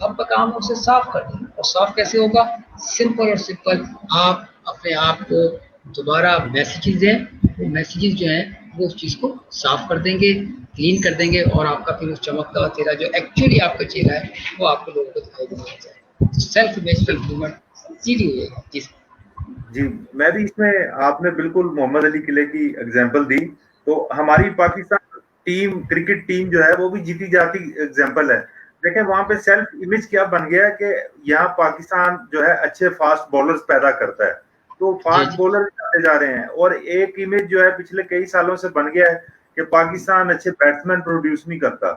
आपका काम है उसे साफ कर दें। और साफ कैसे होगा? सिंपल और सिंपल, आप अपने आप को दोबारा मैसेजेस दें, वो मैसेजेस जो हैं वो उस चीज़ को साफ कर देंगे, क्लीन कर देंगे, और आपका फिर उस चमकता हुआ चेहरा जो एक्चुअली आपका चेहरा है वो आपको लोगों को दिखाई देना चाहिए। सेल्फ इमेज पे इम्प्रूवमेंट सीधी हो जाएगी। जी जी, मैं भी इसमें, आपने बिल्कुल मोहम्मद अली किले की एग्जांपल दी, तो हमारी पाकिस्तान टीम, क्रिकेट टीम जो है वो भी जीती जाती एग्जांपल है। देखें वहां पे सेल्फ इमेज क्या बन गया है कि यहाँ पाकिस्तान जो है अच्छे फास्ट बॉलर्स पैदा करता है, तो जी फास्ट जी बॉलर आते जा रहे हैं, और एक इमेज जो है पिछले कई सालों से बन गया है कि पाकिस्तान अच्छे बैट्समैन प्रोड्यूस नहीं करता।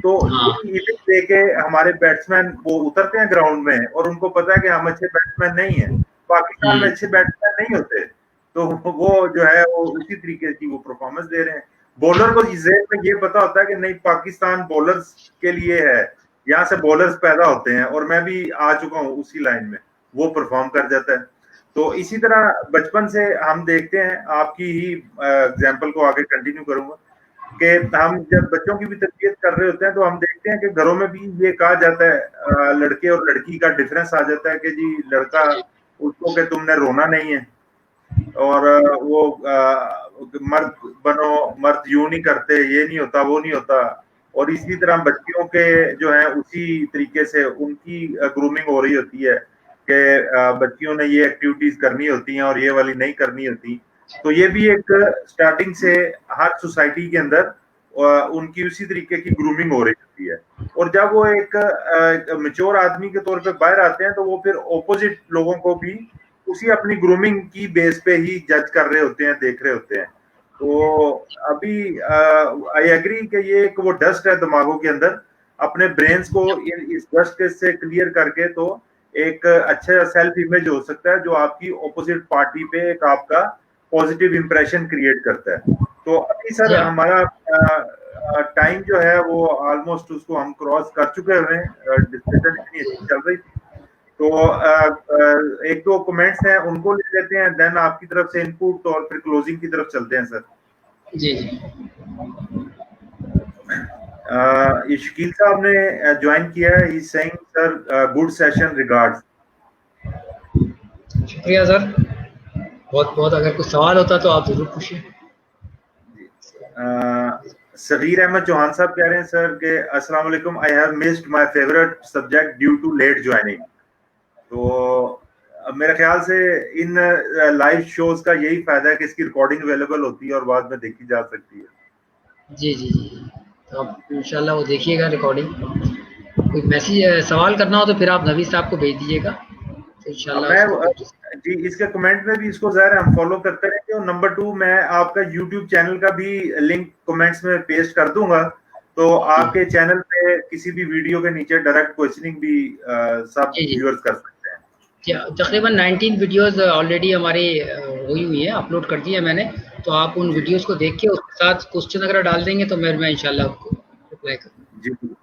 तो हाँ यही इमेज देके हमारे बैट्समैन वो उतरते हैं ग्राउंड में और उनको पता है कि हम अच्छे बैट्समैन नहीं है, पाकिस्तान में अच्छे बैट्समैन नहीं होते, तो वो जो है वो उसी तरीके की वो परफॉर्मेंस दे रहे हैं। बॉलर को जेल में ये पता होता है कि नहीं, पाकिस्तान बॉलर्स के लिए है, यहाँ से बॉलर्स पैदा होते हैं, और मैं भी आ चुका हूँ उसी लाइन में, वो परफॉर्म कर जाता है। तो इसी तरह बचपन से हम देखते हैं, आपकी ही एग्जाम्पल को आगे कंटिन्यू करूंगा, कि हम जब बच्चों की भी तरबियत कर रहे होते हैं तो हम देखते हैं कि घरों में भी ये कहा जाता है, लड़के और लड़की का डिफरेंस आ जाता है कि जी लड़का उसको कि तुमने रोना नहीं है, और वो मर्द बनो, मर्द यूं नहीं करते, ये नहीं होता, वो नहीं होता। और इसी तरह बच्चियों के जो है उसी तरीके से उनकी ग्रूमिंग हो रही होती है कि बच्चियों ने ये एक्टिविटीज करनी होती हैं और ये वाली नहीं करनी होती। तो ये भी एक स्टार्टिंग से हर सोसाइटी के अंदर उनकी उसी तरीके की ग्रूमिंग हो रही होती है, और जब वो एक मैच्योर आदमी के तौर पे बाहर आते हैं तो वो फिर ऑपोजिट लोगों को भी उसी अपनी ग्रूमिंग की बेस पे ही जज कर रहे होते हैं, देख रहे होते हैं। तो अभी आई एग्री कि ये एक वो डस्ट है दिमागों के अंदर, अपने ब्रेन्स को इस डस्ट से क्लियर करके तो एक अच्छा सेल्फ इमेज हो सकता है जो आपकी ऑपोजिट पार्टी पे एक आपका पॉजिटिव इंप्रेशन क्रिएट करता है। तो अभी सर हमारा टाइम जो है वो ऑलमोस्ट उसको हम क्रॉस कर चुके हुए हैं, डिस्कशन इतनी अच्छी चल रही थी, तो एक दो कमेंट्स हैं उनको ले लेते हैं, देन आपकी तरफ से इनपुट और फिर क्लोजिंग की तरफ चलते हैं सर। जी जी ये शकील साहब ने ज्वाइन किया है, he saying sir good session regards. शुक्रिया सर, बहुत बहुत। अगर कुछ सवाल होता तो आप जरूर पूछिए। सगीर अहमद चौहान साहब कह रहे हैं सर के अस्सलाम वालेकुम, I have missed my favourite subject due to late joining. तो मेरे ख्याल से इन लाइव शोज का यही फायदा है कि इसकी रिकॉर्डिंग अवेलेबल होती है और बाद में देखी जा सकती है। जी जी जी, तो आप इंशाल्लाह वो देखिएगा रिकॉर्डिंग। कोई मैसेज सवाल करना हो तो फिर आप नवीद साहब को भेज दीजिएगा, तो इंशाल्लाह जी इसके कमेंट में भी इसको ज़ाहिर हम फॉलो करते रहेंगे। और नंबर 2 मैं आपका यूट्यूब चैनल का भी लिंक कमेंट्स में पेस्ट कर दूंगा, तो आपके चैनल पे किसी भी वीडियो के नीचे डायरेक्ट क्वेश्चनिंग भी सब व्यूअर्स कर सकते हैं। तकरीबन 19 वीडियोस ऑलरेडी हमारी हुई है, अपलोड कर दी है मैंने, तो आप उन वीडियोस को देख के उसके साथ क्वेश्चन अगर डाल देंगे तो मैं इंशाल्लाह आपको रिप्लाई करूंगा। जी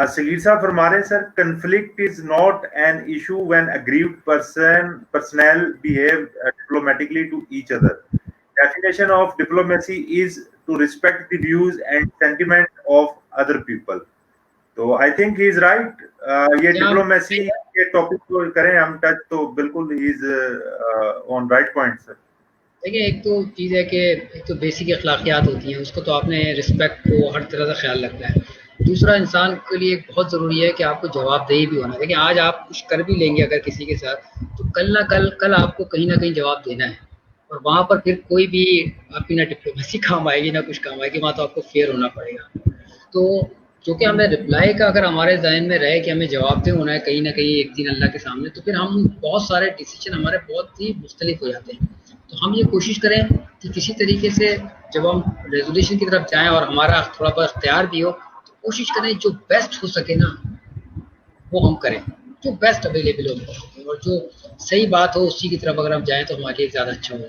सगीर साहब फरमा रहे हैं sir, conflict is not an issue when aggrieved personnel behave diplomatically to each other. Definition of diplomacy is to respect the views and sentiment of other people. तो I think he is right. ये diplomacy के topic को करें हम touch, तो बिल्कुल he is on right point sir. देखिए, एक तो चीज़ है कि एक तो बेसिक अखलाकियात होती हैं, उसको तो आपने रिस्पेक्ट को हर तरह से ख्याल रखना है। दूसरा, इंसान के लिए बहुत ज़रूरी है कि आपको जवाबदेही भी होना है। देखिए, आज आप कुछ कर भी लेंगे अगर किसी के साथ, तो कल ना कल आपको कहीं ना कहीं जवाब देना है, और वहाँ पर फिर कोई भी आपकी ना डिप्लोमेसी काम आएगी ना कुछ काम आएगी, वहाँ तो आपको फेयर होना पड़ेगा। तो क्योंकि हमें रिप्लाई का अगर हमारे जहन में रहे कि हमें जवाबदेह होना है कहीं ना कहीं एक दिन अल्लाह के सामने, तो फिर हम बहुत सारे डिसीजन हमारे बहुत ही मुख्तलिफ हो जाते हैं। तो हम ये कोशिश करें कि किसी तरीके से जब हम रेजोल्यूशन की तरफ जाएं और हमारा थोड़ा बहुत इख्तियार भी हो, तो कोशिश करें जो बेस्ट हो सके ना वो हम करें, जो बेस्ट अवेलेबल हो, और जो सही बात हो उसी की तरफ अगर हम जाएं तो हमारे लिए ज़्यादा अच्छा होगा।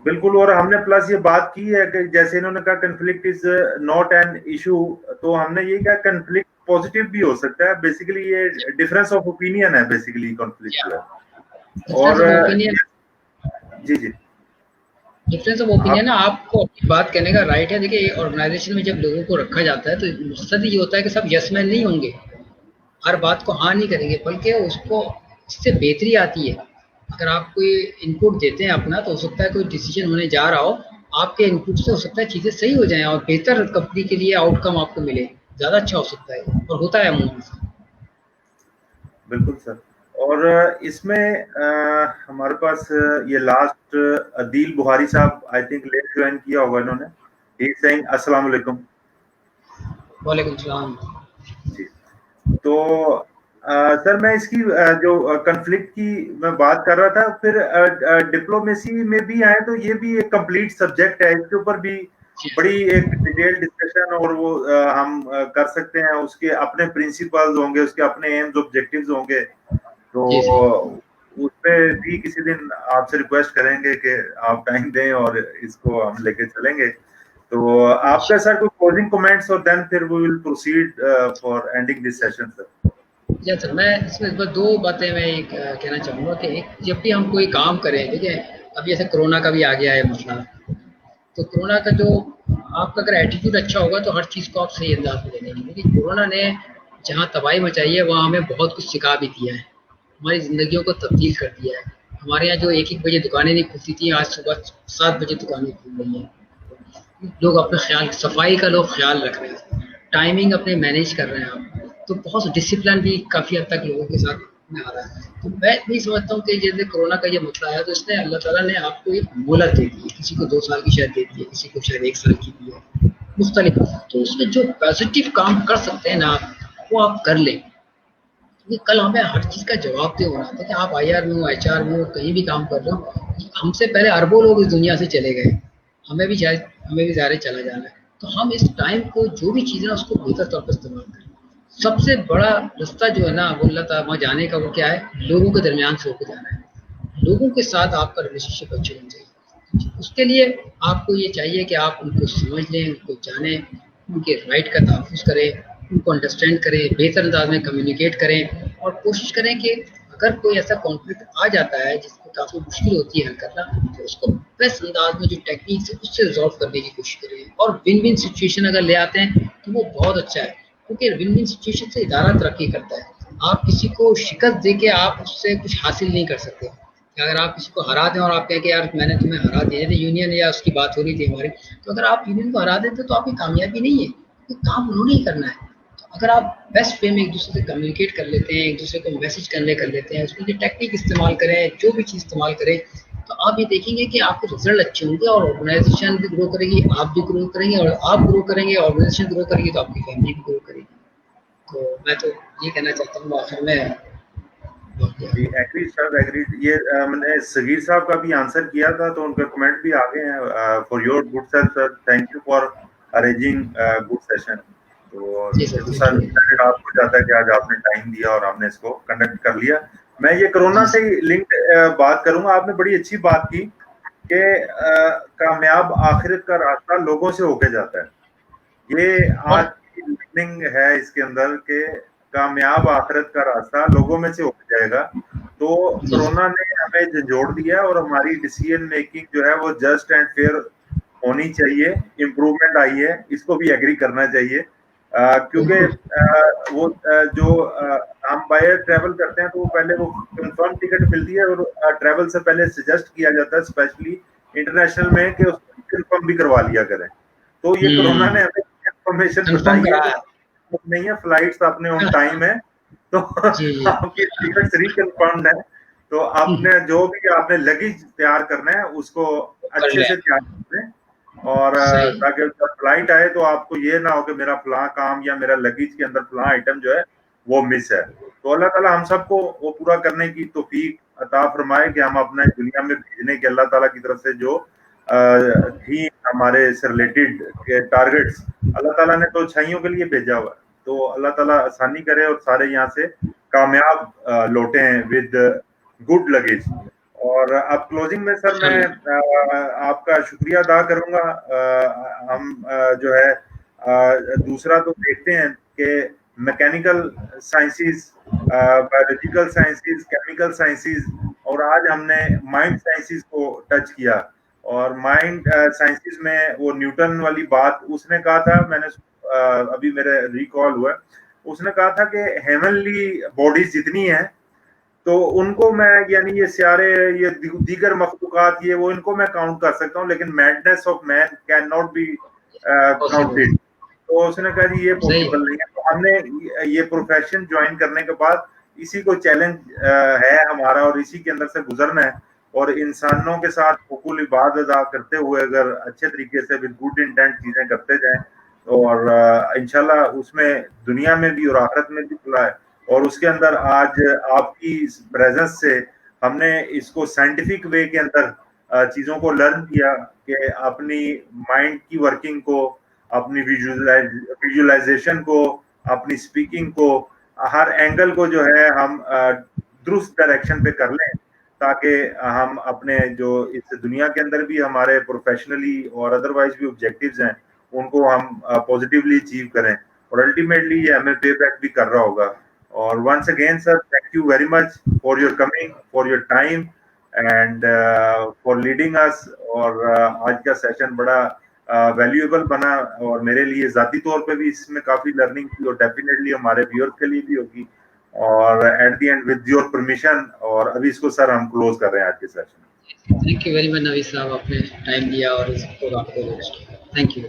बिल्कुल। और हमने प्लस ये बात की है कि जैसे इन्होंने कहा conflict is not an issue, तो हमने ये कहा कन्फ्लिक्ट पॉजिटिव भी हो सकता है। बेसिकली ये डिफरेंस ऑफ ओपिनियन है बेसिकली कॉन्फ्लिक्ट। और जी जी डिफरेंस ऑफ ओपिनियन है, आपको अपनी बात कहने का राइट है। देखिए ऑर्गेनाइजेशन में जब लोगों को रखा जाता है तो मकसद ये होता है कि सब यस मैन नहीं होंगे, हर बात को हाँ नहीं करेंगे, बल्कि उसको इससे बेहतरी आती है। अगर आप कोई इनपुट देते हैं अपना, तो हो सकता है कोई डिसीजन होने जा रहा हो, आपके इनपुट से हो सकता है चीज़ें सही हो जाएं और बेहतर कंपनी के लिए आउटकम आपको मिले, ज़्यादा अच्छा हो सकता है और होता है अमूमन। बिल्कुल सर। और इसमें हमारे पास ये लास्ट अदील बुहारी साहब आई थिंक लेट ज्वाइन किया होगा इन्होंने। ही इज सेइंग अस्सलाम वालेकुम। वालेकुम सलाम। जी, तो सर मैं इसकी जो कन्फ्लिक्ट की मैं बात कर रहा था, फिर डिप्लोमेसी में भी आए तो ये भी एक कंप्लीट सब्जेक्ट है, इसके ऊपर भी बड़ी एक डिटेल डिस्कशन और वो हम कर सकते हैं। उसके अपने प्रिंसिपल्स होंगे, उसके अपने एम्स ऑब्जेक्टिव्स होंगे, तो उस पे भी किसी दिन आपसे रिक्वेस्ट करेंगे कि आप टाइम दें और इसको हम लेके चलेंगे। तो आपका सर कोई क्लोजिंग कमेंट्स और देन फिर we will proceed for ending this session sir. या सर, मैं इसमें बस दो बातें मैं एक कहना चाहूँगा कि एक, जब भी हम कोई काम करें, ठीक है, अब जैसे कोरोना का भी आ गया है मसला, तो कोरोना का जो आपका अगर एटीट्यूड अच्छा होगा तो हर चीज़ को आप सही अंदाज में ले लेंगे। क्योंकि कोरोना ने जहाँ तबाही मचाई है वहाँ हमें बहुत कुछ सिखा भी दिया है, हमारी ज़िंदगियों को तब्दील कर दिया है। हमारे यहाँ जो 1-1 बजे दुकानें नहीं खुलती थी, आज सुबह 7 बजे दुकानें खुल रही हैं। लोग अपने ख्याल, सफाई का लोग ख्याल रख रहे हैं, टाइमिंग अपने मैनेज कर रहे हैं आप, तो बहुत डिसिप्लिन भी काफ़ी हद तक लोगों के साथ में आ रहा है। तो मैं नहीं समझता हूँ कि जैसे कोरोना का ये मसला है तो इसने अल्लाह ताला ने आपको एक मोहलत दे दी है, किसी को 2 साल की शायद दे दी है, किसी को शायद 1 साल की दी है, मुख्तलिफ। तो उसमें जो पॉजिटिव काम कर सकते हैं ना आप, वो आप कर लें। क्योंकि कल हमें हर चीज़ का जवाब दे होना था कि आप IR में हो, HR में हो, कहीं भी काम कर रहे हो, हमसे पहले अरबों लोग इस दुनिया से चले गए, हमें भी ज़ाहिर चला जाना है। तो हम इस टाइम को जो भी चीज़ें हैं उसको बेहतर तौर पर इस्तेमाल करें। सबसे बड़ा रास्ता जो है ना वो अल्लाह ताला वहाँ जाने का, वो क्या है, लोगों के दरमियान से होकर जाना है। लोगों के साथ आपका रिलेशनशिप अच्छे होना चाहिए। उसके लिए आपको ये चाहिए कि आप उनको समझ लें, उनको जानें, उनके राइट का तहफ़्फ़ुज़ करें, उनको अंडरस्टैंड करें, बेहतर अंदाज में कम्युनिकेट करें और कोशिश करें कि अगर कोई ऐसा कॉन्फ्लिक्ट आ जाता है जिसमें काफ़ी मुश्किल होती है हल करना, तो उसको बेस्ट अंदाज में जो टेक्निक्स है उससे रिजॉल्व करने की कोशिश करें। और विन विन सिचुएशन अगर ले आते हैं तो वो बहुत अच्छा है, क्योंकि विन विन सिचुएशन से इदारा तरक्की करता है। आप किसी को शिकस्त दे के आप उससे कुछ हासिल नहीं कर सकते। अगर आप किसी को हरा दें और आप कहें कि यार मैंने तुम्हें हरा दिया, जैसे यूनियन या उसकी बात हो रही थी हमारी, तो अगर आप यूनियन को हरा देते तो आपकी कामयाबी नहीं है, क्योंकि काम उन्होंने ही करना है। तो अगर आप बेस्ट वे में एक दूसरे से कम्युनिकेट कर लेते हैं, एक दूसरे को मैसेज करने कर लेते हैं, उसमें जो टेक्निक इस्तेमाल करें, जो भी चीज़ इस्तेमाल करें, तो आप ये देखेंगे कि आपके रिजल्ट अच्छे होंगे और ऑर्गेनाइजेशन भी ग्रो करेगी, आप भी ग्रो करेंगे, और आप ग्रो करेंगे, ऑर्गेनाइजेशन ग्रो करेगी, तो आपकी फैमिली भी ग्रो करेगी। तो मैं तो ये कहना चाहता हूँ आखिर में। जी एग्री सर, एग्री। ये मैंने सगीर साहब का भी आंसर किया था तो उनका कमेंट भी आ गए हैं। For your good sir, thank you for arranging good session. तो सर आपको जाता है कि आज आपने टाइम दिया और आपने इसको कंडक्ट कर लिया। मैं ये कोरोना से लिंक बात करूंगा। आपने बड़ी अच्छी बात की कि कामयाब आखिरत का रास्ता लोगों से होके जाता है। ये आज की मीनिंग है इसके अंदर के कामयाब आखिरत का रास्ता लोगों में से हो जाएगा। तो कोरोना ने हमें झंझोड़ दिया और हमारी डिसीजन मेकिंग जो है वो जस्ट एंड फेयर होनी चाहिए। इम्प्रूवमेंट आई है, इसको भी एग्री करना चाहिए। क्योंकि वो जो हम बाय ट्रैवल करते हैं तो वो पहले वो कंफर्म टिकट मिलती है और ट्रैवल से पहले सजेस्ट किया जाता है स्पेशली इंटरनेशनल में कि उसको कंफर्म भी करवा लिया करें। तो ये कोरोना ने हमें इंफॉर्मेशन बताई है नहीं है, फ्लाइट्स अपने ऑन टाइम है, तो आपकी टिकट रिकन्फर्म्ड है। तो आपने जो भी आपने लगेज तैयार करना है उसको अच्छे से तैयार करें और ताकि फ्लाइट आए तो आपको ये ना हो कि मेरा फलां काम या मेरा लगेज के अंदर फलां आइटम जो है वो मिस है। तो अल्लाह ताला हम सबको वो पूरा करने की तौफीक अता फरमाए कि हम अपने दुनिया में भेजने के अल्लाह ताला की तरफ से जो थी हमारे से रिलेटेड के टारगेट्स, अल्लाह ताला ने तो अच्छाइयों के लिए भेजा हुआ है। तो अल्लाह ताला आसानी करे और सारे यहाँ से कामयाब लौटे हैं विद गुड लगेज। और अब क्लोजिंग में सर मैं आपका शुक्रिया अदा करूंगा। हम जो है दूसरा तो देखते हैं कि mechanical sciences, biological sciences, chemical sciences और आज हमने माइंड साइंसेस को टच किया। اور مائنڈ سائنسز میں وہ نیوٹن والی بات اس نے کہا تھا, میں نے ابھی میرے ریکال ہوا, اس نے کہا تھا کہ ہیونلی باڈیز جتنی ہیں تو ان کو میں یعنی یہ سیارے یہ دیگر مخلوقات یہ وہ ان کو میں کاؤنٹ کر سکتا ہوں, لیکن madness of man can not be counted. تو اس نے کہا جی یہ پاسبل نہیں ہے. تو ہم نے یہ پروفیشن جوائن کرنے کے بعد اسی کو چیلنج ہے ہمارا اور اسی کے اندر سے گزرنا ہے, اور انسانوں کے ساتھ حقوق العباد ادا کرتے ہوئے اگر اچھے طریقے سے ود گڈ انٹینٹ چیزیں کرتے جائیں اور انشاءاللہ اس میں دنیا میں بھی اور آخرت میں بھی کھلا ہے. اور اس کے اندر آج آپ کی پریزنس سے ہم نے اس کو سائنٹیفک وے کے اندر چیزوں کو لرن کیا کہ اپنی مائنڈ کی ورکنگ کو, اپنی ویژولائزیشن کو, اپنی اسپیکنگ کو, ہر اینگل کو جو ہے ہم درست ڈائریکشن پہ کر لیں تاکہ ہم اپنے جو اس دنیا کے اندر بھی ہمارے پروفیشنلی اور ادروائز بھی آبجیکٹیوز ہیں ان کو ہم پازیٹیولی اچیو کریں, اور الٹیمیٹلی یہ ہمیں پے بیک بھی کر رہا ہوگا. اور once again sir thank you very much for your coming, for your time and for leading us. اور آج کا سیشن بڑا ویلیویبل بنا اور میرے لیے ذاتی طور پہ بھی اس میں کافی لرننگ تھی اور ڈیفینیٹلی ہمارے ویورز کے لیے بھی ہوگی. اور at the end with your permission, اور ابھی اس کو سر ہم کلوز کر رہے ہیں آج کے session. Thank you very much Naveed sahab, آپ نے ٹائم دیا اور اس پروگرام کو ہوسٹ کیا. Thank you.